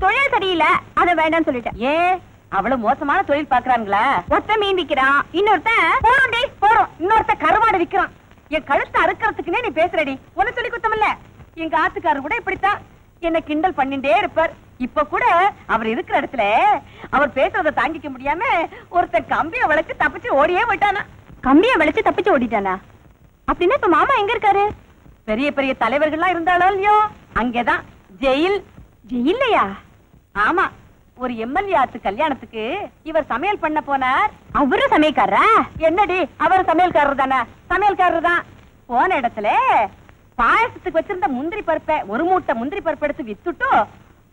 தொழில் சரியில்லை, அத வேண்டாம்னு சொல்லிட்டேன். ஏன் அவ்வளவு மோசமான தொழில் பாக்குறாங்களா? ஒத்த மீன் விக்கிறான், இன்னொருத்தன் போறோம்டி போறோம், இன்னொருத்த கருவாடு விக்கிறான். என் கழுத்தை அறுக்கிறதுக்குன்னே நீ பேசுறடி. ஒண்ணு சொல்லி குத்தமில்ல. எங்க ஆத்துக்காரர் கூட இப்படித்தான் என்ன கிண்டல் பண்ணிட்டே இருப்பார். இப்ப கூட அவர் இருக்கிற இடத்துல அவர் பேசுறத தாங்கிக்க முடியாம ஒருத்தன் கம்பிய வளைச்சு தப்பிச்சு ஓடியே விட்டானா. கம்பிய வளைச்சு தப்பிச்சு ஓடிட்டானா? அப்படின்னா இப்ப மாமா எங்க இருக்காரு? பெரிய பெரிய தலைவர்கள்லாம் இருந்தாலும் இல்லையோ அங்கேதான் ஜெயில். ஜெயில்லையா? ஆமா, ஒரு எம்எல்ஏ ஆத்து கல்யாணத்துக்கு இவர் சமையல் பண்ண போனார். அவரும் சமையல்காரரா? என்னடி, அவர் சமையல்காரர் தானே? சமையல்காரர் தான். போன இடத்துல பாயசத்துக்கு வச்சிருந்த முந்திரி பருப்பை, ஒரு மூட்டை முந்திரி பருப்பு எடுத்து வித்துட்டு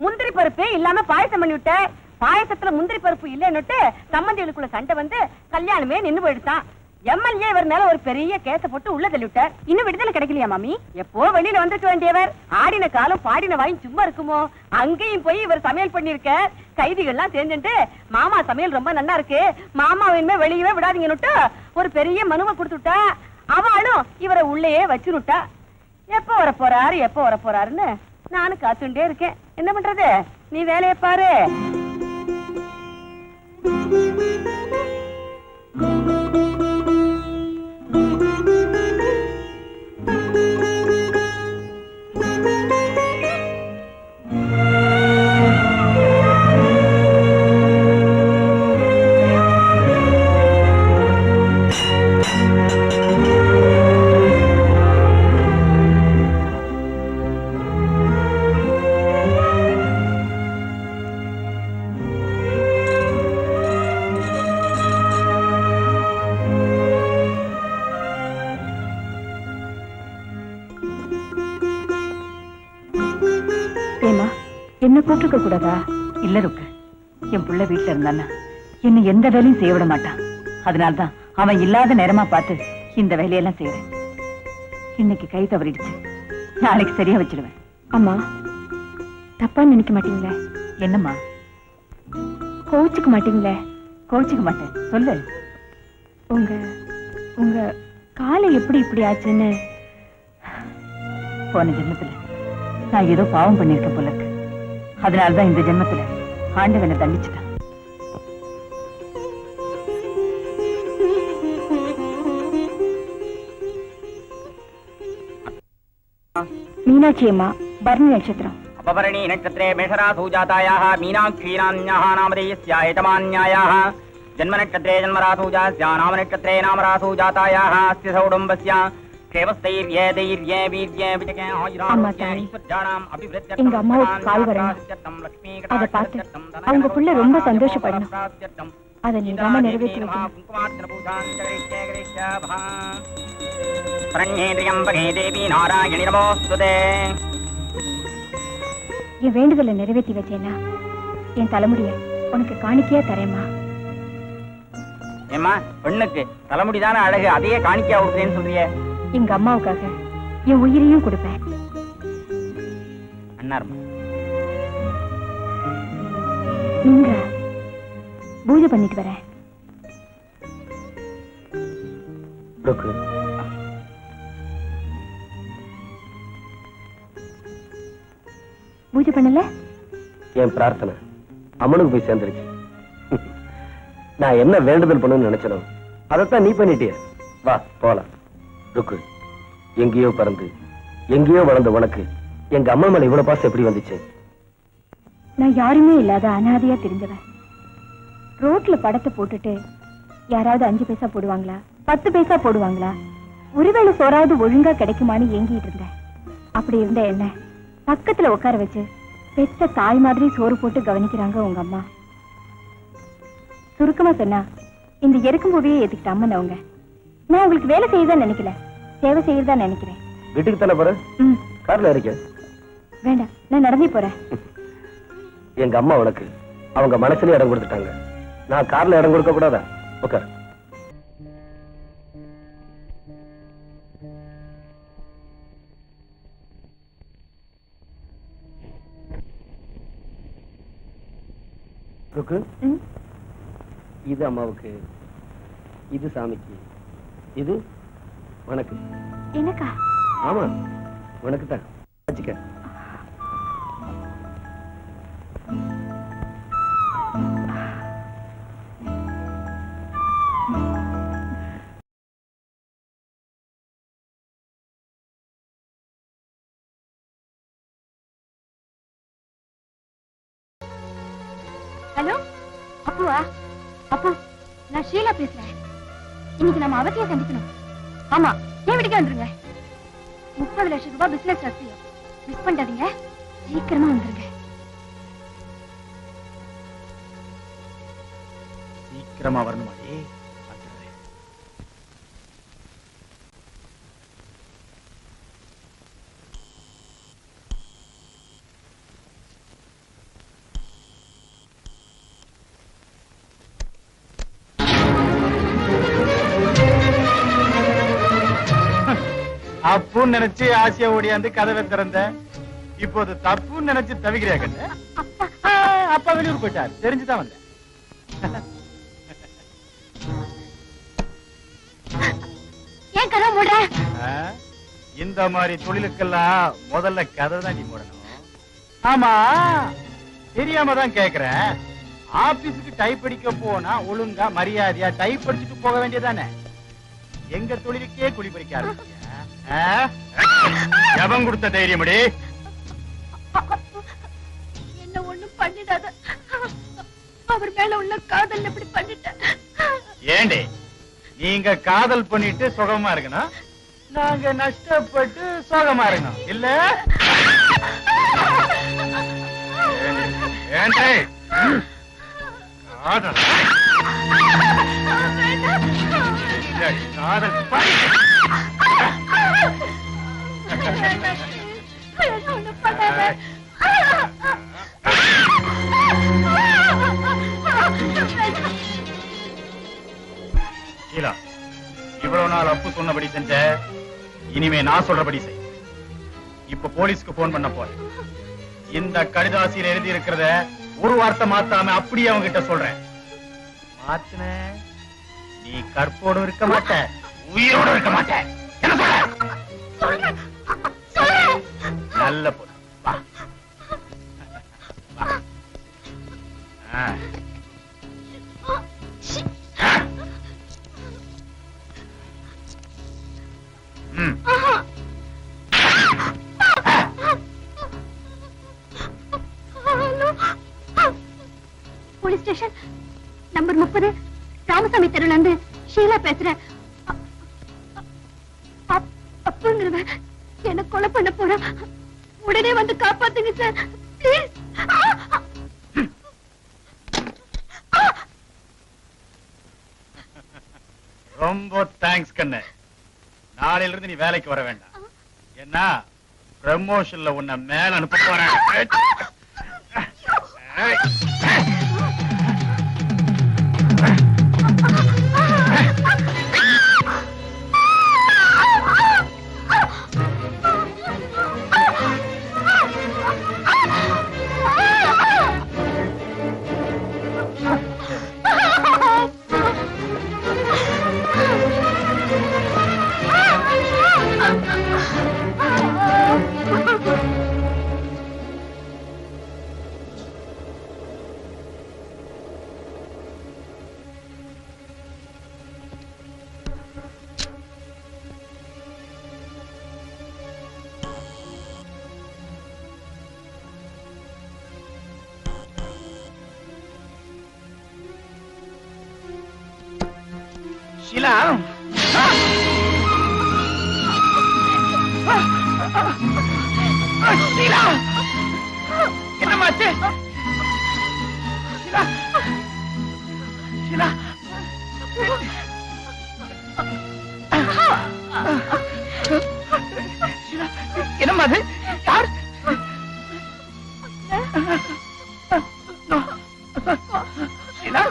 முந்திரி பருப்பே இல்லாம பாயசம் பண்ணி விட்ட. பாயசத்துல முந்திரி பருப்பு இல்லைன்னுட்டு சம்பந்திகளுக்குள்ள சண்டை வந்து கல்யாணமே நின்னு போயிடுதான். எம்எல்ஏ இவர் மேல ஒரு பெரிய கேஸ போட்டு உள்ள தள்ளிவிட்டார். இன்னும் விடுதலை கிடைக்கலையா மாமி? எப்போ வெளியில வந்திருக்க வேண்டியவர். ஆடின காலம் பாடின வாயும் சும்மா இருக்குமோ? அங்கேயும் போய் இவர் சமையல் பண்ணிருக்க. கைதிகள்லாம் சேர்ந்துட்டு மாமா சமையல் ரொம்ப நல்லா இருக்கு, மாமாவின்மே வெளியவே விடாதீங்கன்னுட்டு ஒரு பெரிய மனுவை கொடுத்துட்டா. அவளும் இவரை உள்ளேயே வச்சுனுட்டா. எப்ப வர போறாரு எப்ப வர போறாருன்னு நானும் காத்துட்டே இருக்கேன். என்ன பண்றது, நீ வேலையை பாரு. என்ன கூப்பிட்டுக்க கூடாதா? இல்ல ருக்கு, என் புள்ள வீட்டுல இருந்தானா என்ன எந்த வேலையும் செய்ய விட மாட்டான். அதனால்தான் அவன் இல்லாத நேரமா பார்த்து இந்த வேலையெல்லாம் செய்யறேன். இன்னைக்கு கை தவறிடுச்சு, நாளைக்கு சரியா வச்சிடுவேன். அம்மா, தப்பா நினைக்க மாட்டீங்களே? என்னம்மா? கோச்சுக்க மாட்டீங்களே? கோச்சிக்க மாட்டேன், சொல்லு. உங்க உங்க காலை எப்படி இப்படி ஆச்சுன்னு போன ஜென்மத்துல நான் ஏதோ பாவம் பண்ணிருக்கேன் போல இருக்கு. அதனாலதான் இந்த ஜென்மத்துல ஆண்டவனை தண்டிச்சுட்டான். மீனாட்சி அம்மா, பரணி நட்சத்திரம். अपवर्णी नक्षत्रे मेषरासु जातायाः मीनाक्षीरान्याः नामधेयस्याः एतमान्यायाः जन्मनक्षत्रे जन्मरासु जास्याः नामनक्षत्रे नामरासु जातायाः अस्य सौडम्बस्य क्षेमस्थैर्ये दैर्ये वीर्ये विजये அம்மா தாய், எங்க அம்மாவுக்கு கால் வரணும். அதை பார்த்து அவங்க புள்ள ரொம்ப சந்தோஷப்படணும். அதை நீங்காம நிறைவேற்றி வைக்கணும். देवी नारायणि नमोस्तुते என் வேண்டுதலை நிறைவேற்றி வச்சேன்னா என் தலைமுடிய உனக்கு காணிக்கையா தரேம்மா. ஏம்மா, பெண்ணுக்கு தலைமுடிதானே அழகு, அதையே காணிக்கையா கொடுக்குறேன்னு சொல்றியே? எங்க அம்மாவுக்காக என் உயிரையும் கொடுப்பேன். அண்ணாருமா, நீங்க பூஜை பண்ணிட்டு வரேன். ருக்கு, பூஜை பண்ணல? என் பிரார்த்தனை அம்மனுக்கு போய் சேர்ந்துருச்சு. நான் என்ன வேண்டுதல் பண்ணணும்னு நினைச்சனும் அதைத்தான் நீ பண்ணிட்டிய. வா போலாம். ருக்கு, எங்கேயோ பிறந்து எங்கேயோ வளர்ந்த உனக்கு எங்க அம்மா மேல இவ்வளவு பாசம் எப்படி வந்துச்சு? நான் யாருமே இல்லாத அனாதையா தெரிஞ்சவன். ரோட்ல படத்தை போட்டுட்டு யாராவது 5 பைசா போடுவாங்களா, 10 பைசா போடுவாங்களா, ஒருவேளை சோறாவது ஒழுங்கா கிடைக்குமான்னு ஏங்கிட்டு இருந்தேன். அப்படி இருந்த என்ன பக்கத்துல உட்கார வச்சு பெத்த தாய் மாதிரி சோறு போட்டு கவனிக்கிறாங்க உங்க அம்மா. சுருக்கமா சொன்னா இந்த எருக்கும் பூவையே ஏத்துக்கிட்ட அம்மன் அவங்க. நான் உங்களுக்கு வேலை செய்யதான் நினைக்கல, சேவை செய்யறதா நினைக்கிறேன். வீட்டுக்கு தானே போற? கார்ல இருக்க? வேண்டாம், நான் நடந்தே போறேன். எங்க அம்மா உனக்கு அவங்க மனசுலயே இடம் கொடுத்துட்டாங்க. நான் கார்ல இடம் கொடுக்க கூடாதா? ஓகே. இது அம்மாவுக்கு, இது சாமிக்கு, இது உனக்கு. எனக்கா? ஆமா, உனக்கு தான். வச்சுக்க. ஹலோ அப்புவா? அப்போ நான் ஷீலா பேசுறேன். இன்னைக்கு நம்ம அவசியம் சந்திக்கணும். ஆமா, ஏன் வீட்டுக்கு வந்துருங்க. 30 லட்சம் ரூபாய் பிசினஸ் ரகசியம். மிஸ் பண்ணாதீங்க, சீக்கிரமா வந்துருங்க. சீக்கிரமா வரணுமாடி? அப்புன்னு நினைச்சு ஆசையா ஓடியாந்து கதவை திறந்த, இப்போது தப்புன்னு நினைச்சு தவிக்கிறியா கண்ணு? அப்பா வெளியூர் போயிட்டார், தெரிஞ்சுதான் வந்தேன். ஏன் கதவை மூடுற? இந்த மாதிரி தொழிலுக்கெல்லாம் முதல்ல கதை தான் நீ மூடணும். ஆமா, தெரியாம தான் கேக்குறேன். ஆபீஸுக்கு டைப் அடிக்க போனா ஒழுங்கா மரியாதையா டைப் அடிச்சுட்டு போக வேண்டியதானே? எங்க தொழிலுக்கே குழி பறிக்க ஆரம்பிச்சியா? எவன் கொடுத்த தைரியமடி? என்ன ஒண்ணும் பண்ணிடாத. அவர் மேல உள்ள காதல் எப்படி பண்ணிட்ட? ஏண்டி, நீங்க காதல் பண்ணிட்டு சுகமா இருக்கணும், நாங்க நஷ்டப்பட்டு சோகமா இருக்கணும் இல்ல? ஏண்டி காதல் காதல் இவ்வளவு நாள் அப்பு சொன்னபடி செஞ்ச, இனிமே நான் சொல்றபடி செய். இப்ப போலீஸ்க்கு போன் பண்ண போறேன். இந்த கடிதாசியில் எழுதி இருக்கிறத ஒரு வார்த்தை மாத்தாம அப்படியே அவங்க கிட்ட சொல்றேன். மாத்துன நீ கற்போடு இருக்க மாட்ட, உயிரோடு இருக்க மாட்ட. என்ன சொல்ற? நல்ல பொண்ணு. வா. வா. ஆ. ம். போலீஸ் ஸ்டேஷன் நம்பர் 30 ராமசாமி தெருல இருந்து ஷீலா பேசுறேன். அப்புங்கிறவ என்ன கொலை பண்ண போறா. உடனே வந்து காப்பாத்துங்க சார் ப்ளீஸ். ரொம்ப தேங்க்ஸ் கண்ணு. நாளையில இருந்து நீ வேலைக்கு வர வேண்டாம். என்ன ப்ரமோஷன்ல உன்னை மேல அனுப்ப போறேன். ஷீலா, ஷீலா, என்னமாச்சு? ஷீலா, ஷீலா, என்னம்மா அது? யார்? ஷீலா,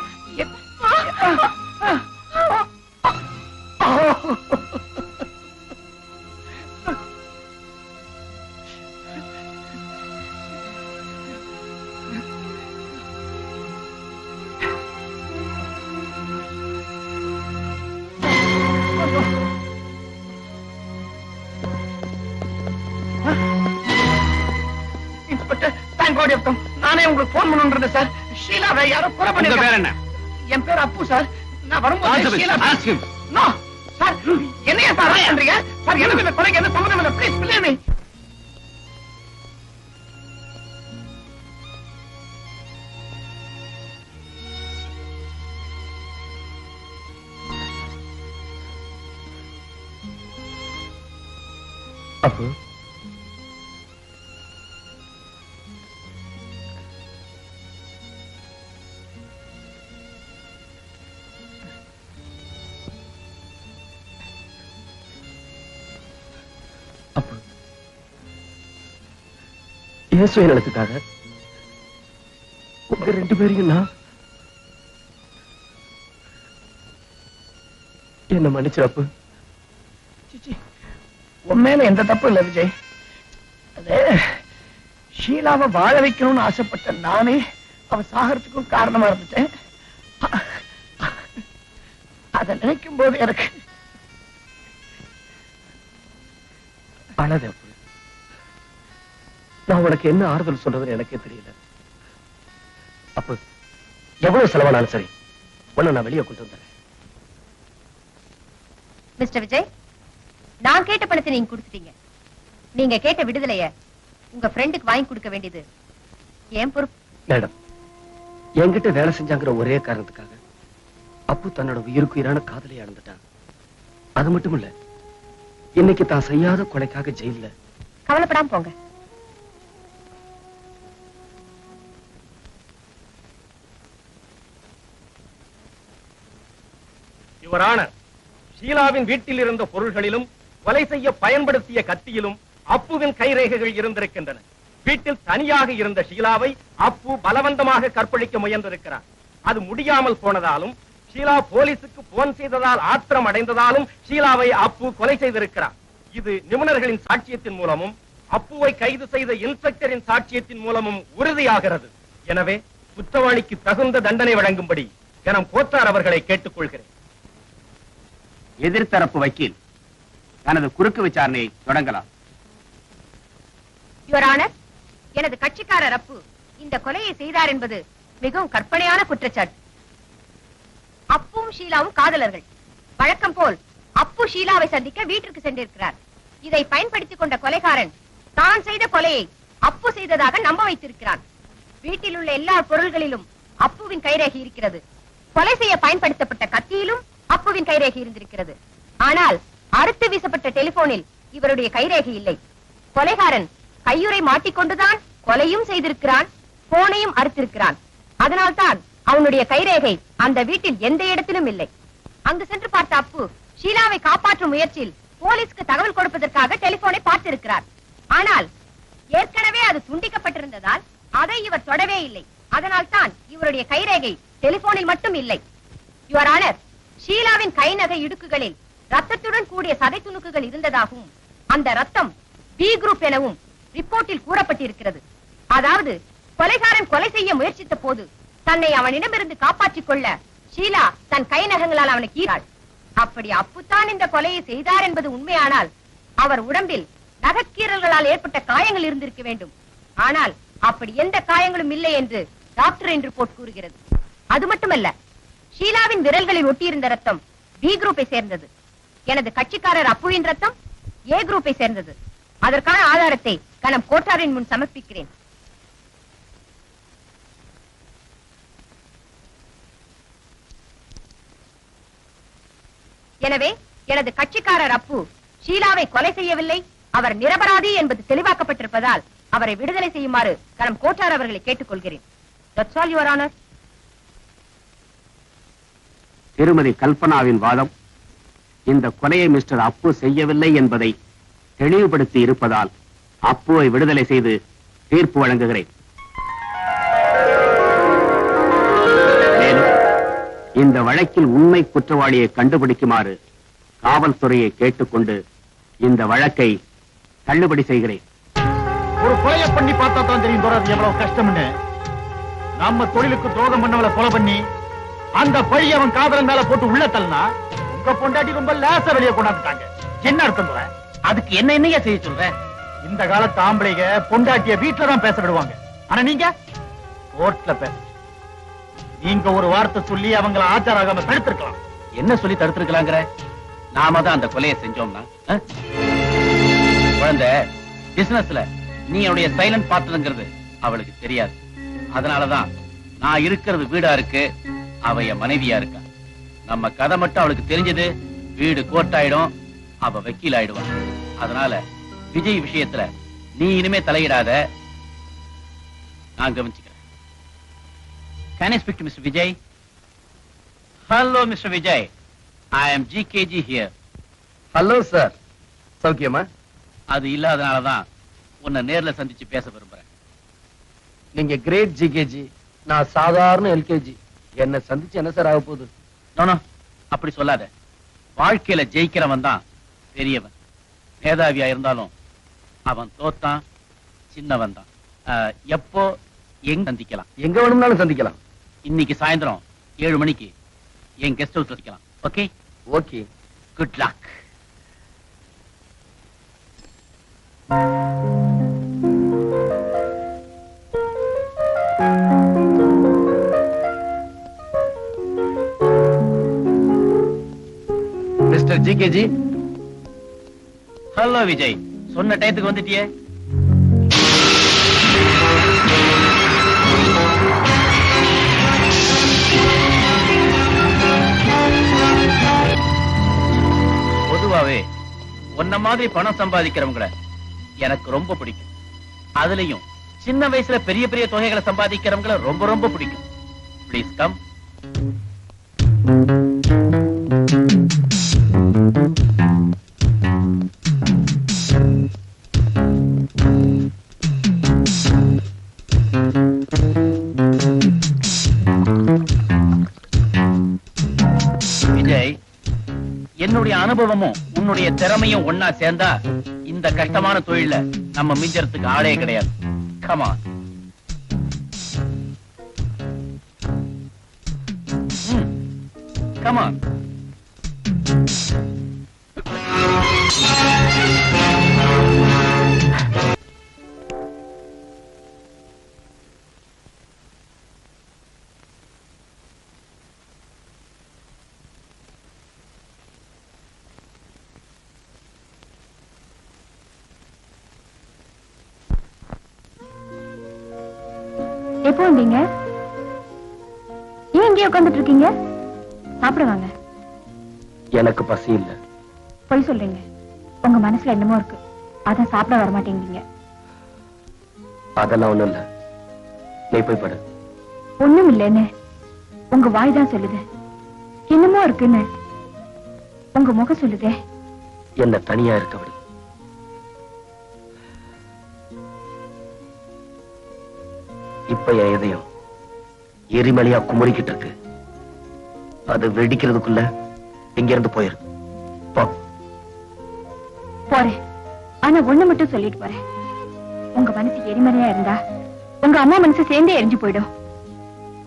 நானே உங்களுக்கு போன் பண்ணு சார். ஷீலாவை யாரோ கொலை பண்ணிருக்காங்க. என் பேர் அப்பு சார். நான் வரும்போது ஷீலா நோ சார். என்னைய சார் பண்றீங்க சார்? எனக்கு இந்த கொலைக்கு என்ன சம்பந்தம் இல்லை. Please believe me. Appu, Appu, Yesu நலத்துக்காக உங்க 2 பேரையும் நான் என்ன மன்னிச்சு அப்பு. உன் மேல எந்த தப்பு இல்ல விஜய். அது ஷீலாவை வாழ வைக்கணும்னு ஆசைப்பட்ட நானே அவ சாகறதுக்கும் காரணமா இருந்துட்டேன். அதை நினைக்கும் போது எனக்கு அழாத அப்பு. நான் உனக்கு என்ன ஆறுதல் சொல்றதுன்னு எனக்கே தெரியல. அப்பு, எவ்வளவு செலவானாலும் சரி உன்னை நான் வெளியே கொண்டு வந்தேன். மிஸ்டர் விஜய், நான் கேட்ட பணத்தை நீங்க கொடுத்துட்டீங்க. நீங்க கேட்ட விடுதலைய உங்க ஃப்ரெண்டுக்கு வாங்கி கொடுக்க வேண்டியது ஏன் பொறுப்பு. மேடம், என்கிட்ட வேலை செஞ்சாங்கிற ஒரே காரணத்துக்காக அப்பு தன்னோட உயிருக்கு உயிரான காதலை இழந்துட்டான். அது மட்டும் இல்ல, இன்னைக்கு தான் செய்யாத கொலைக்காக ஜெயில. கவலைப்படாம போங்க. யுவர் ஆனர், ஷீலாவின் வீட்டில் இருந்த பொருள்களிலும் கொலை செய்ய பயன்படுத்திய கத்தியிலும் அப்புவின் கைரேகைகள் இருந்திருக்கின்றன. வீட்டில் தனியாக இருந்த ஷீலாவை அப்பு பலவந்தமாக கற்பழிக்க முயன்றிருக்கிறார். அது முடியாமல் போனதாலும் ஷீலா போலீசுக்கு போன் செய்ததால் ஆத்திரம் அடைந்ததாலும் ஷீலாவை அப்பு கொலை செய்திருக்கிறார். இது நிபுணர்களின் சாட்சியத்தின் மூலமும் அப்புவை கைது செய்த இன்ஸ்பெக்டரின் சாட்சியத்தின் மூலமும் உறுதியாகிறது. எனவே குற்றவாளிக்கு தகுந்த தண்டனை வழங்கும்படி கனம் கோத்தார் அவர்களை கேட்டுக்கொள்கிறேன். எதிர்த்தரப்பு வக்கீல் தனது குறுக்கு விசாரணையை தொடங்கலாம். யுவர் ஆனர், எனது கட்சிக்காரர் அப்பு இந்த கொலையை செய்தார் என்பது மிகவும் கற்பனையான குற்றச்சாட்டு. அப்பும் ஷீலாவும் காதலர்கள். வழக்கம் போல் அப்பு ஷீலாவை சந்திக்க வீட்டிற்கு சென்றிருக்கிறார். இதை பயன்படுத்திக் கொண்ட கொலைகாரன் தான் செய்த கொலையை அப்பு செய்ததாக நம்ப வைத்திருக்கிறான். வீட்டில் உள்ள எல்லா பொருள்களிலும் அப்புவின் கைரேகை இருக்கிறது. கொலை செய்ய பயன்படுத்தப்பட்ட கத்தியிலும் அப்புவின் கைரேகை இருந்திருக்கிறது. ஆனால் அறுத்து வீசப்பட்ட டெலிபோனில் இவருடைய கைரேகை இல்லை. கொலைகாரன் கையுறை மாட்டிக்கொண்டுதான் கொலையும் செய்திருக்கிறான், போனையும் அறுத்திருக்கிறான். அதனால்தான் அவனுடைய கைரேகை அந்த வீட்டில் எந்த இடத்திலும் இல்லை. அங்கு சென்று பார்த்த அப்பு ஷீலாவை காப்பாற்றும் முயற்சியில் போலீஸ்க்கு தகவல் கொடுப்பதற்காக டெலிபோனை பார்த்திருக்கிறார். ஆனால் ஏற்கனவே அது துண்டிக்கப்பட்டிருந்ததால் அதை இவர் தொடவே இல்லை. அதனால்தான் இவருடைய கைரேகை டெலிபோனில் மட்டும் இல்லை. யுவர் ஆனர், ஷீலாவின் கை நகை இடுக்குகளில் ரத்தத்துடன் கூடிய சதை துணுக்குகள் இருந்ததாகவும் அந்த ரத்தம் பி குரூப் எனவும் ரிப்போர்ட்டில் கூறப்பட்டிருக்கிறது. அதாவது கொலைகாரன் கொலை செய்ய முயற்சித்த போது தன்னை அவனிடமிருந்து காப்பாற்றிக் கொள்ள ஷீலா தன் கை நகங்களால் அவனை கீறாள். அப்படி அப்புத்தான் இந்த கொலையை செய்தார் என்பது உண்மையானால் அவர் உடம்பில் நகக்கீறல்களால் ஏற்பட்ட காயங்கள் இருந்திருக்க வேண்டும். ஆனால் அப்படி எந்த காயங்களும் இல்லை என்று டாக்டரின் ரிப்போர்ட் கூறுகிறது. அது மட்டுமல்ல, ஷீலாவின் விரல்களில் ஒட்டியிருந்த ரத்தம் பி குரூப்பை சேர்ந்தது. எனது கட்சிக்காரர் அப்புவின் ரத்தம் ஏ குரூப்பை சேர்ந்தது. அதற்கான ஆதாரத்தை கனம் கோட்டாரின் முன் சமர்ப்பிக்கிறேன். எனவே எனது கட்சிக்காரர் அப்பு ஷீலாவை கொலை செய்யவில்லை, அவர் நிரபராதி என்பது தெளிவாக்கப்பட்டிருப்பதால் அவரை விடுதலை செய்யுமாறு கனம் கோட்டார் அவர்களை கேட்டுக்கொள்கிறேன். That's all, Your Honor. திருமதி கல்பனாவின் வாதம் இந்த கொலையை மிஸ்டர் அப்பு செய்யவில்லை என்பதை தெளிவுபடுத்தி இருப்பதால் அப்புவை விடுதலை செய்து தீர்ப்பு வழங்குகிறேன். மேலும் இந்த வழக்கில் உண்மை குற்றவாளியை கண்டுபிடிக்குமாறு காவல்துறையை கேட்டுக்கொண்டு இந்த வழக்கை தள்ளுபடி செய்கிறேன். ஒரு கொலையை பண்ணி பார்த்தா தான் தெரியும் தொடர்ந்து எவ்வளவு கஷ்டம்னு. நம்ம தொழிலுக்கு துரோகம் பண்ணவளை கொலை பண்ணி அந்த பழி அவன் காதலன் மேல போட்டு உள்ள தள்ளனா உங்க பொண்டாட்டி ரொம்ப லேசா வெளியே கொண்டாந்துட்டாங்க. என்ன அர்த்தம் சொல்ற? அதுக்கு என்னையா செய்ய சொல்ற? இந்த காலத்து ஆம்பளைங்க பொண்டாட்டிய வீட்டுல தான் பேச விடுவாங்க. ஆனா நீங்க கோர்ட்ல பேச. நீங்க ஒரு வார்த்தை சொல்லி அவங்கள ஆச்சாராகாம தடுத்திருக்கலாம். என்ன சொல்லி தடுத்திருக்கலாங்கிற? நாம தான் அந்த கொலையை செஞ்சோம்னா குழந்தை பிசினஸ்ல நீ அவனுடைய சைலண்ட் பார்ட்னர்ங்கிறது அவளுக்கு தெரியாது. அதனாலதான் நான் இருக்கிறது வீடா இருக்கு, அவ என் மனைவியா இருக்கா. நம்ம கதை மட்டும் அவளுக்கு தெரிஞ்சது வீடு கோர்ட்டாயிடும், அவ வக்கீல் ஆயிடுவான். அதனால விஜய் விஷயத்துல நீ இனிமே தலையிடாத, நான் கவனிச்சுக்கிறேன். Can I speak to Mr. Vijay? Hello, Mr. Vijay. I am GKG here. Hello sir, சௌக்கியமா? அது இல்லாதனாலதான் உன்னை நேர்ல சந்திச்சு பேச விரும்புறேன். நீங்க கிரேட் ஜிகேஜி, நான் சாதாரண எல்கேஜி. என்ன சந்திச்சு என்ன சார் ஆக போகுது? நோ, அப்படி சொல்லாத. வாழ்க்கையில ஜெயிக்கிறவன் தான் பெரியவன். மேதாவியா இருந்தாலும் அவன் தோத்தான் சின்னவன் தான். எப்போ எங்க சந்திக்கலாம்? எங்க வேணும்னாலும் சந்திக்கலாம். இன்னைக்கு சாயந்தரம் 7 மணிக்கு என் கெஸ்ட் ஹவுஸ் சந்திக்கலாம். Okay? Okay, good luck. Mister GKG. Hello Vijay, சொன்ன டயத்துக்கு வந்துட்டியே. பொதுவாவே உன்ன மாதிரி பணம் சம்பாதிக்கிறவங்களை எனக்கு ரொம்ப பிடிக்கும். அதுலயும் சின்ன வயசுல பெரிய பெரிய தொகைகளை சம்பாதிக்கிறவங்களை ரொம்ப ரொம்ப பிடிக்கும். Please come. விஜய், என்னுடைய அனுபவமும் உன்னுடைய திறமையும் ஒன்னா சேர்ந்தா இந்த கஷ்டமான தொழில நம்ம மிஞ்சறதுக்கு ஆளே கிடையாது. Come on. come on. எப்போ வந்தீங்க? ஏன் இங்கே உட்காந்துட்டு இருக்கீங்க? சாப்பிட வாங்க. எனக்கு பசி இல்ல. பொய் சொல்றீங்க. உங்க மனசுல என்னமோ இருக்கு, அதான் சாப்பிட வர மாட்டேங்கிறீங்க. அதெல்லாம் ஒண்ணும் இல்ல, நீ போய் படு. ஒண்ணும் இல்லைன்னு உங்க வாய் தான் சொல்லுது. என்னமோ இருக்குன்னு உங்க முகம் சொல்லுதே. என்ன தனியா இருக்க விடு. இப்ப என் இதயம் எரிமலையா குமுறிக்கிட்டு இருக்கு. அது வெடிக்கிறதுக்குள்ள இங்க இருந்து போயிரு. போ. போறேன். ஆனா ஒண்ணு மட்டும் சொல்லிட்டு போறேன். உங்க மனசு எரிமலையா இருந்தா உங்க அம்மா மனசு சேர்ந்தே எரிஞ்சு போயிடும்.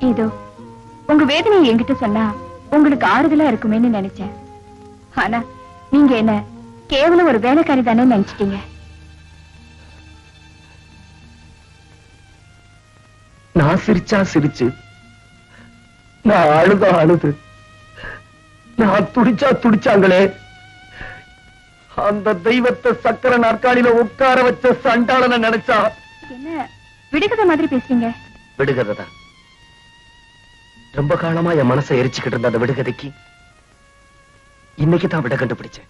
ஏதோ உங்க வேதனையை என்கிட்ட சொன்னா உங்களுக்கு ஆறுதலா இருக்குமேன்னு நினைச்சேன். ஆனா நீங்க என்ன கேவலம் ஒரு வேலைக்காரி தானே நினைச்சிட்டீங்க. நான் சிரிச்சா சிரிச்சு, நான் அழுதா அழுது, நான் துடிச்சா துடிச்சாங்களே, அந்த தெய்வத்தை சக்கர நாற்காலியில உட்கார வச்ச சண்டாளனை நினைச்சா. என்ன விடுகதை மாதிரி பேசுறீங்க? விடுகதை ரொம்ப காலமா என் மனசை எரிச்சுக்கிட்டு இருந்த அந்த விடுகதைக்கு இன்னைக்குதான் விட கண்டுபிடிச்சேன்.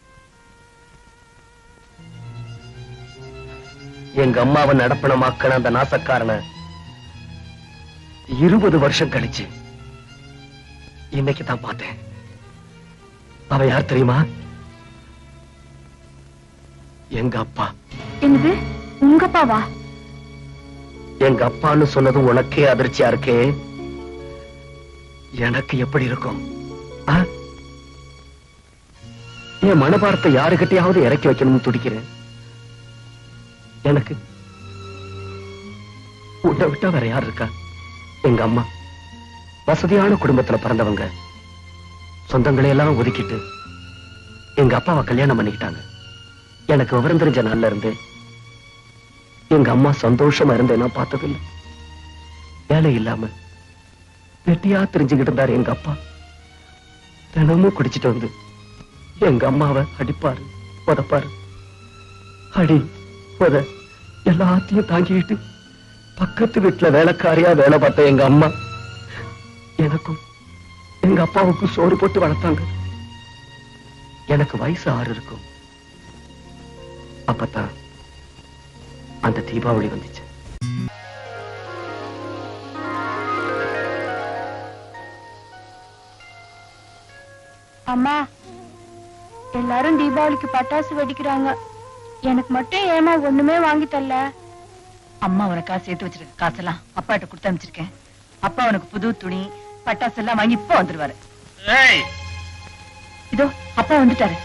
எங்க அம்மாவை நடப்பணமாக்கின அந்த நாசக்காரனை 20 வருஷம் கழிச்சு இன்னைக்குதான் பார்த்தேன். அவ யார் தெரியுமா? எங்க அப்பா. என்னது, உங்க அப்பாவா? எங்க அப்பான்னு சொன்னதும் உனக்கே அதிர்ச்சியா இருக்கே, எனக்கு எப்படி இருக்கும்? என் மனபாரத்தை யாருக்கிட்டையாவது இறக்கி வைக்கணும்னு துடிக்கிறேன். எனக்கு உன்னை விட்டா வேற யார் இருக்கா? எங்க அம்மா வசதியான குடும்பத்துல பிறந்தவங்க. சொந்தங்களை எல்லாம் ஒதுக்கிட்டு எங்க அப்பாவை கல்யாணம் பண்ணிக்கிட்டாங்க. எனக்கு விவரம் தெரிஞ்ச நாள்ல இருந்து எங்க அம்மா சந்தோஷமா இருந்தேன்னா பார்த்ததில்லை. வேலை இல்லாம வெட்டியா தெரிஞ்சுக்கிட்டு இருந்தாரு எங்க அப்பா. தினமும் குடிச்சிட்டு வந்து எங்க அம்மாவை அடிப்பாரு, உதப்பாரு. அடி உத எல்லாத்தையும் தாங்கிட்டு பக்கத்து வீட்டுல வேலைக்காரியா வேலை பார்த்த எங்க அம்மா எனக்கும் எங்க அப்பாவுக்கும் சோறு போட்டு வளர்த்தாங்க. எனக்கு வயசு 6 இருக்கும். அப்பதான் அந்த தீபாவளி வந்துச்சு. அம்மா, எல்லாரும் தீபாவளிக்கு பட்டாசு வெடிக்கிறாங்க. எனக்கு மட்டும் ஏமா ஒண்ணுமே வாங்கி தரல? அம்மா உனக்கா சேர்த்து வச்சிருக்க காசெல்லாம் அப்பாட்ட கொடுத்து அனுப்பிச்சிருக்கேன். அப்பா உனக்கு புது துணி பட்டாசு எல்லாம் வாங்கி இப்ப வந்துருவாரு. இதோ அப்பா வந்துட்டாரு.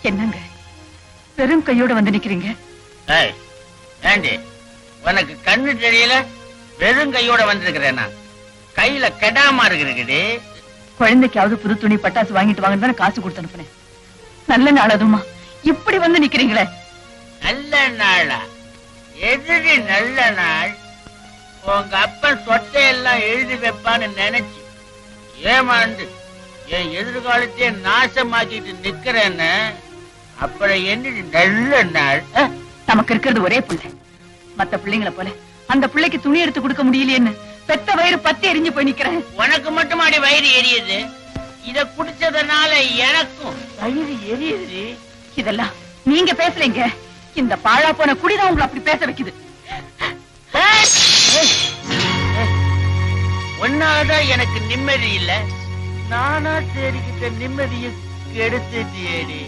என்னங்க பெரும் கையோட வந்து நிக்கிறீங்க? உனக்கு கண்ணு தெரியல? வெறும் கையோட வந்திருக்கிறேன்னா கையில கெடாம இருக்கிறது. குழந்தைக்காவது புது துணி பட்டாசு வாங்கிட்டு வாங்கன்னு காசு கொடுத்து அனுப்புனேன். நல்ல நாள் அதுமா இப்படி வந்து நிக்கிறீங்களே. நல்ல நாளா? எதிரி நல்ல நாள்? உங்க அப்பன் சொத்தையெல்லாம் எழுதி வைப்பான்னு நினைச்சு ஏமாந்து என் எதிர்காலத்தையே நாசமாக்கிட்டு நிக்கிறேன்னு அப்புறம் என்ன நல்ல நாள்? நமக்கு இருக்கிறது ஒரே பிள்ளை. மத்த பிள்ளைங்களை போல அந்த பிள்ளைக்கு துணி எடுத்து கொடுக்க முடியலையேன்னு பெத்த வயிறு பத்தி எரிஞ்சு போய் நிக்கிறேன். உனக்கு மட்டும் அடி வயிறு எரியுது, இத குடிச்சதுனால எனக்கும் வயிறு எரியுது. இதெல்லாம் நீங்க பேசலைங்க. இந்த பாழா போன குடிதான் உங்களை அப்படி பேச வைக்குது. ஒன்னாதான் எனக்கு நிம்மதி இல்ல, நானா தேடிக்கிட்ட நிம்மதியை கெடுத்துட்டேடி.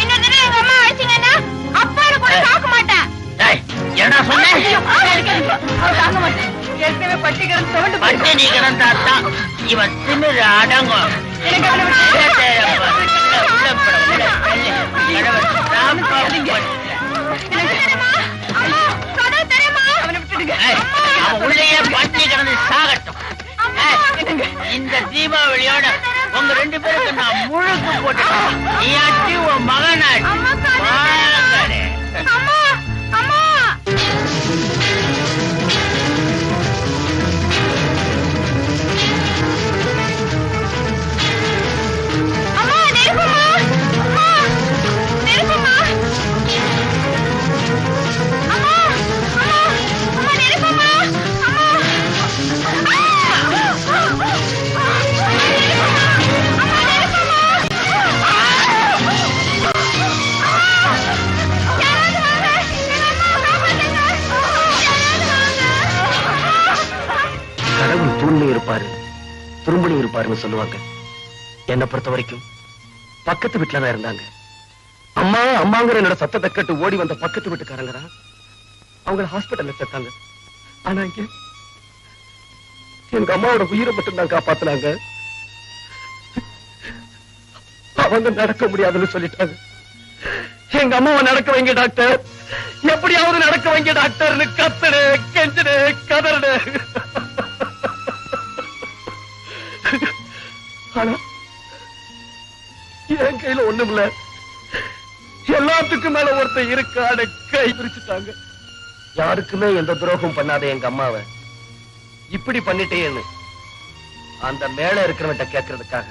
எங்க அம்மா அடிச்சீங்கன்னா அப்பாரு கூட தாக்க மாட்டேன். என்ன சொன்ன? தாங்க மாட்டேன். ஏற்கனவே பட்டிக்கிறேன் தோண்டு பட்டி நீ கிடந்தாத்தான் இவன் திமிரு அடங்கும். எனக்கு விட்டுடுங்க. இந்த தீபாவளியோட உங்க 2 பேருக்கு நான் முழுக்கு போட்டுட்டேன். நீ ஆச்சு உன் மகனாச்சு. வாங்கடே. அம்மா அம்மா அம்மா நெருப்புமா அம்மா நெருப்புமா அம்மா அம்மா அம்மா நெருப்புமா அம்மா கடவுள் தூண்ல இருப்பாரு, துரும்பணி இருப்பாருன்னு சொல்லுவாங்க. என்னை பொறுத்த வரைக்கும் பக்கத்து வீட்டுலதான் இருந்தாங்க. அம்மா அம்மாங்கிற என்னோட சத்தத்தை கேட்டு ஓடி வந்த பக்கத்து வீட்டுக்காரங்க தான் அவங்கள ஹாஸ்பிட்டல்ல சேர்த்தாங்க. ஆனா இங்க எங்க அம்மாவோட உயிரை மட்டும் தான் காப்பாத்தினாங்க. அவங்க நடக்க முடியாதுன்னு சொல்லிட்டாங்க. எங்க அம்மாவை நடக்க வைங்க டாக்டர், எப்படியாவது நடக்க வைங்க டாக்டர்னு கத்துடு, கெஞ்சுடு, கதறுடு. ஆனா என் கையில ஒண்ணும் இல்ல. எல்லாத்துக்கும் மேல ஒருத்தர் இருக்காடு கை பிரிச்சுட்டாங்க. யாருக்குமே எந்த துரோகம் பண்ணாத எங்க அம்மாவை இப்படி பண்ணிட்டேன்னு அந்த மேல இருக்கிறவன்ட்ட கேட்கறதுக்காக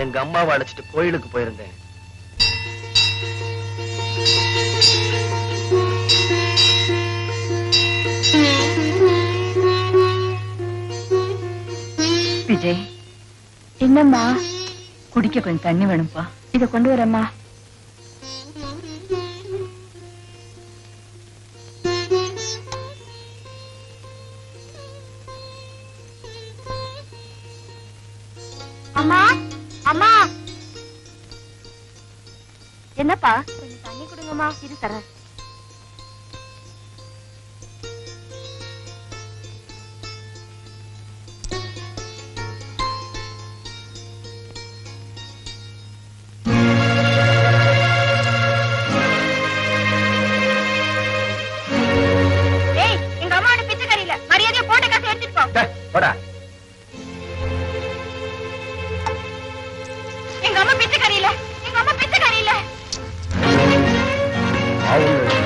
எங்க அம்மாவை அழைச்சிட்டு கோயிலுக்கு போயிருந்தேன். விஜய், என்னம்மா? குடிக்க கொஞ்சம் தண்ணி வேணும்பா. இத கொண்டு வரேம்மா. அம்மா அம்மா என்னப்பா? கொஞ்சம் தண்ணி கொடுங்கம்மா. இரு தரேன். எங்க அம்மா பிச்சைக்காரி இல்ல, எங்க அம்மா பிச்சைக்காரி இல்ல.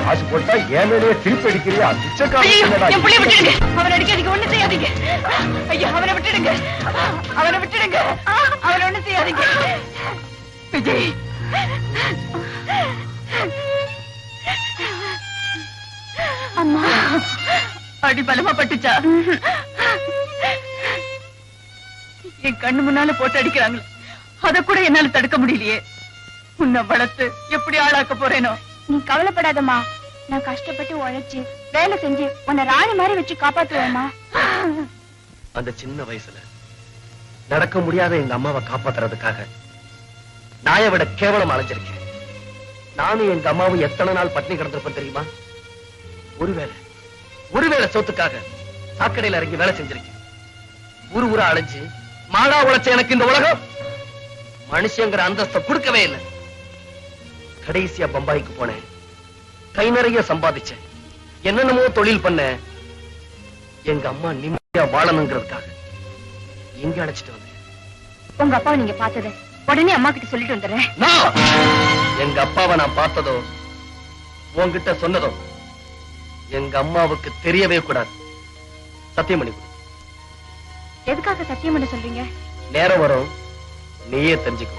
காசு போட்டா ஏன் மேலேயே திருப்பி அடிக்கிறியா? என் புள்ளைய விட்டுடுங்க. அவனை அடிக்காதீங்க, ஒண்ணு செய்யாதீங்க. ஐயா அவனை விட்டுடுங்க, அவனை விட்டுடுங்க, அவனை ஒண்ணு செய்யாதீங்க. விஜய், அம்மா அடி பலமா பட்டுச்சா? என் கண்ணு முன்னால போட்டு அடிக்கிறாங்களே, அத கூட என்னால தடுக்க முடியலையே. உன்னை வளர்த்து எப்படி ஆளாக்க போறேனோ. நீ கவலைப்படாதம்மா. நான் கஷ்டப்பட்டு உழைச்சு வேலை செஞ்சு உன்னை ராணி மாதிரி வச்சு காப்பாத்துவேம்மா. அந்த சின்ன வயசுல நடக்க முடியாத எங்க அம்மாவை காப்பாத்துறதுக்காக நாயை விட கேவலம் அலைஞ்சிருக்கேன். நானும் எங்க அம்மாவும் எத்தனை நாள் பட்டினி கிடந்திருப்பேன் தெரியுமா? ஒருவேளை சொத்துக்காக சாக்கடையில இறங்கி வேலை செஞ்சிருக்கேன். ஊரா அலைஞ்சு மாடா உழைச்ச எனக்கு இந்த உலகம் மனுஷங்கிற அந்தஸ்தை கொடுக்கவே இல்லை. கடைசியா பம்பாய்க்கு போனேன், கை நிறைய சம்பாதிச்சேன், என்னென்னமோ தொழில் பண்ண. எங்க அம்மா நிம்மதியா வாழணுங்கிறதுக்காக எங்க அழைச்சிட்டு வந்தேன். உங்க அப்பாவை நீங்க பார்த்தது உடனே அம்மா கிட்ட சொல்லிட்டு வந்துடுறேன். எங்க அப்பாவை நான் பார்த்ததோ உன்கிட்ட சொன்னதோ எங்க அம்மாவுக்கு தெரியவே கூடாது. சத்தியம் பண்ணி கொடு. எதுக்காக சத்தியம் பண்ண சொல்றீங்க? நேரம் வரும், நீயே தெரிஞ்சுக்கோ.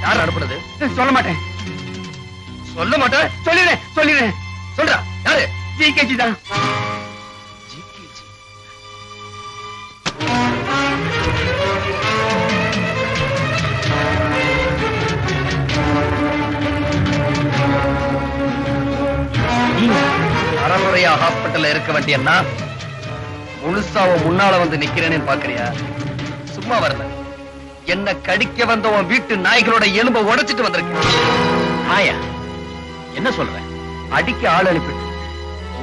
யார் அனுப்புனது? சொல்ல மாட்டேன். சொல்ல மாட்டேன். சொல்லிடுறேன். சொல்றா, யாரு? ஜிகேஜி தான். அறமுறையா ஹாஸ்பிட்டல்ல இருக்க வேண்டியன்னா முழுசாவ முன்னால வந்து நிக்கிறேன்னு பாக்குறியா? சும்மா வரல, என்ன கடிக்க வந்த உன் வீட்டு நாய்களோட எலும்பை உடைச்சிட்டு வந்திருக்கேன். ஆயா என்ன சொல்ற? அடிக்க ஆள் அனுப்பிட்டு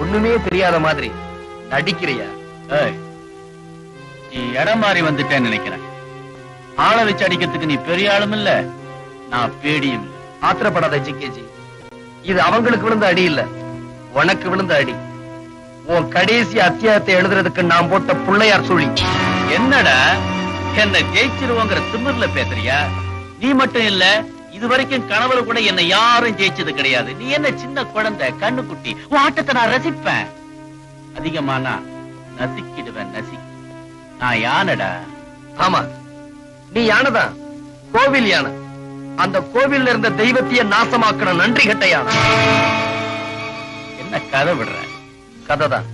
ஒண்ணுமே தெரியாத மாதிரி நடிக்கிறியா? ஏய், நீ இடம் மாறி வந்துட்டேன்னு நினைக்கிறேன். ஆளை வச்சு அடிக்கிறதுக்கு நீ பெரிய ஆளும் இல்ல, நான் பேடியும் இல்ல. ஆத்திரப்படாத ஜிகேஜி, இது அவங்களுக்கு விழுந்த அடி இல்ல, உனக்கு விழுந்த அடி. உன் கடைசி அத்தியாயத்தை எழுதுறதுக்கு நான் போட்ட பிள்ளையார் சொல்லி. என்னடா என்ன ஜெயிச்சிருவோங்கிற திமிர்ல பேசுறியா? நீ மட்டும் இல்ல, இதுவரைக்கும் கனவுல கூட என்ன யாரும் ஜெயிச்சது கிடையாது. நீ என்ன சின்ன குழந்தை, கண்ணுக்குட்டி. உன் ஆட்டத்தை நான் ரசிப்பேன். அதிகமானா நசிக்கிடுவேன், நசி. நான் யானடா. ஆமா, நீ யானைதான், கோவில் யானை. அந்த கோவில்ல இருந்த தெய்வத்தையே நாசமாக்கணும் நன்றி கட்ட யானை. என்ன கதை விடுற? கதைதான்.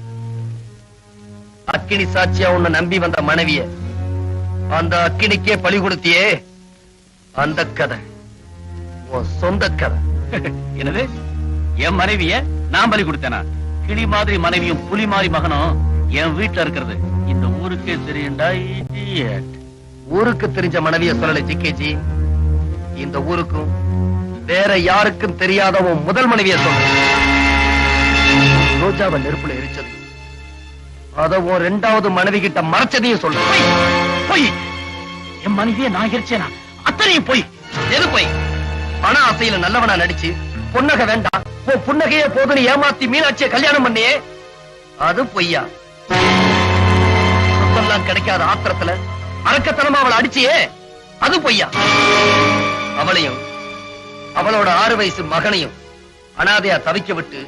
அக்கினி சாட்சியா உன்னை நம்பி வந்த மனைவிய அந்த அக்கினிக்கே பலி கொடுத்தியே, அந்த கதை உன் சொந்த கதை. என்னது? என் மனைவிய நான் பலி கொடுத்தேனா? கிளி மாதிரி மனைவியும் புலி மாதிரி மகனும் என் வீட்டுல இருக்கிறது இந்த ஊருக்கே தெரியும்டா. idiot. ஊருக்கு தெரிஞ்ச மனைவிய சொல்லல ஜிகேஜி, இந்த ஊருக்கும் வேற யாருக்கும் தெரியாத உன் முதல் மனைவிய சொல்ல. ரோஜாவை நெருப்புல எரிச்சது, அத உன் இரண்டாவது மனைவி கிட்ட மறைச்சதையும் சொல்ற. போய் என் மனைவிய நான் எரிச்சேனா? அத்தனையும் போய். எது போய்? பண ஆசையில நல்லவனா நடிச்சு புன்னகை வேண்டாம், உன் புன்னகையே போதுன்னு ஏமாத்தி மீனாட்சியை கல்யாணம் பண்ணியே, அது பொய்யா? சொத்தெல்லாம் கிடைக்காத ஆத்திரத்துல அரக்கத்தனமா அவளை அடிச்சியே அது பொய்யா? அவளையும் அவளோட 6 வயசு மகனையும் அனாதையா தவிக்க விட்டு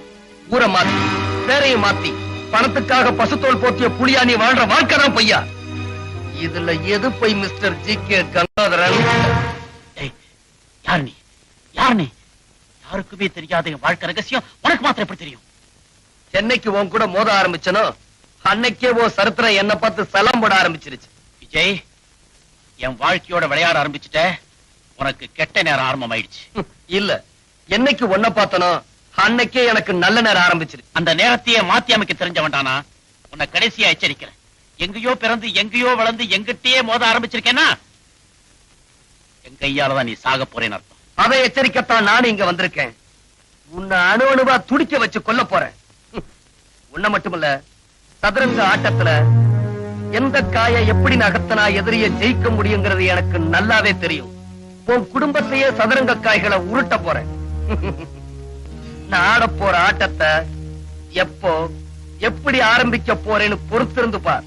ஊரை மாத்தி பேரையும் மாத்தி பணத்துக்காக பசுத்தோல் போத்திய புலியா நீ வாழ்ற வாழ்க்கை தான் பொய்யா. இதுல எது பொய் மிஸ்டர் ஜி.கே. கங்காதரன்? யார் நீ? யார் நீ? யாருக்குமே தெரியாத என் வாழ்க்கை ரகசியம் உனக்கு மாத்திரம் எப்படி தெரியும்? சென்னைக்கு உன் கூட மோத ஆரம்பிச்சனோ அன்னைக்கே ஓ சரித்திரம் என்ன பார்த்து சலாம் போட ஆரம்பிச்சிருச்சு. விஜய், என் வாழ்க்கையோட விளையாட ஆரம்பிச்சுட்ட. உனக்கு கெட்ட நேரம் ஆரம்பமாயிடுச்சு. இல்ல, என்னைக்கு ஒன்ன பார்த்தனோ அன்னைக்கே எனக்கு நல்ல நேரம் ஆரம்பிச்சிருச்சு. அந்த நேரத்தையே மாத்தி அமைக்க தெரிஞ்சவன்டானா உன்னை கடைசியா எச்சரிக்கிறேன். எங்கேயோ பிறந்து எங்கேயோ வளர்ந்து எங்கிட்டயே மோத ஆரம்பிச்சிருக்கேன்னா என் கையாலதான் நீ சாக போறேன்னு அர்த்தம். அதை எச்சரிக்கத்தான் நானும் இங்க வந்திருக்கேன். உன்னை அணு அணுவா துடிக்க வச்சு கொல்ல போறேன். உன்ன மட்டுமல்ல, சதுரங்க ஆட்டத்துல எந்த காய எப்படி நகர்த்தனா எதிரிய ஜெயிக்க முடியுங்கிறது எனக்கு நல்லாவே தெரியும். உன் குடும்பத்தையே சதுரங்க காய்களை உருட்ட போறேன். நான் ஆட போற ஆட்டத்தை எப்போ எப்படி ஆரம்பிக்க போறேன்னு பொறுத்திருந்து பார்.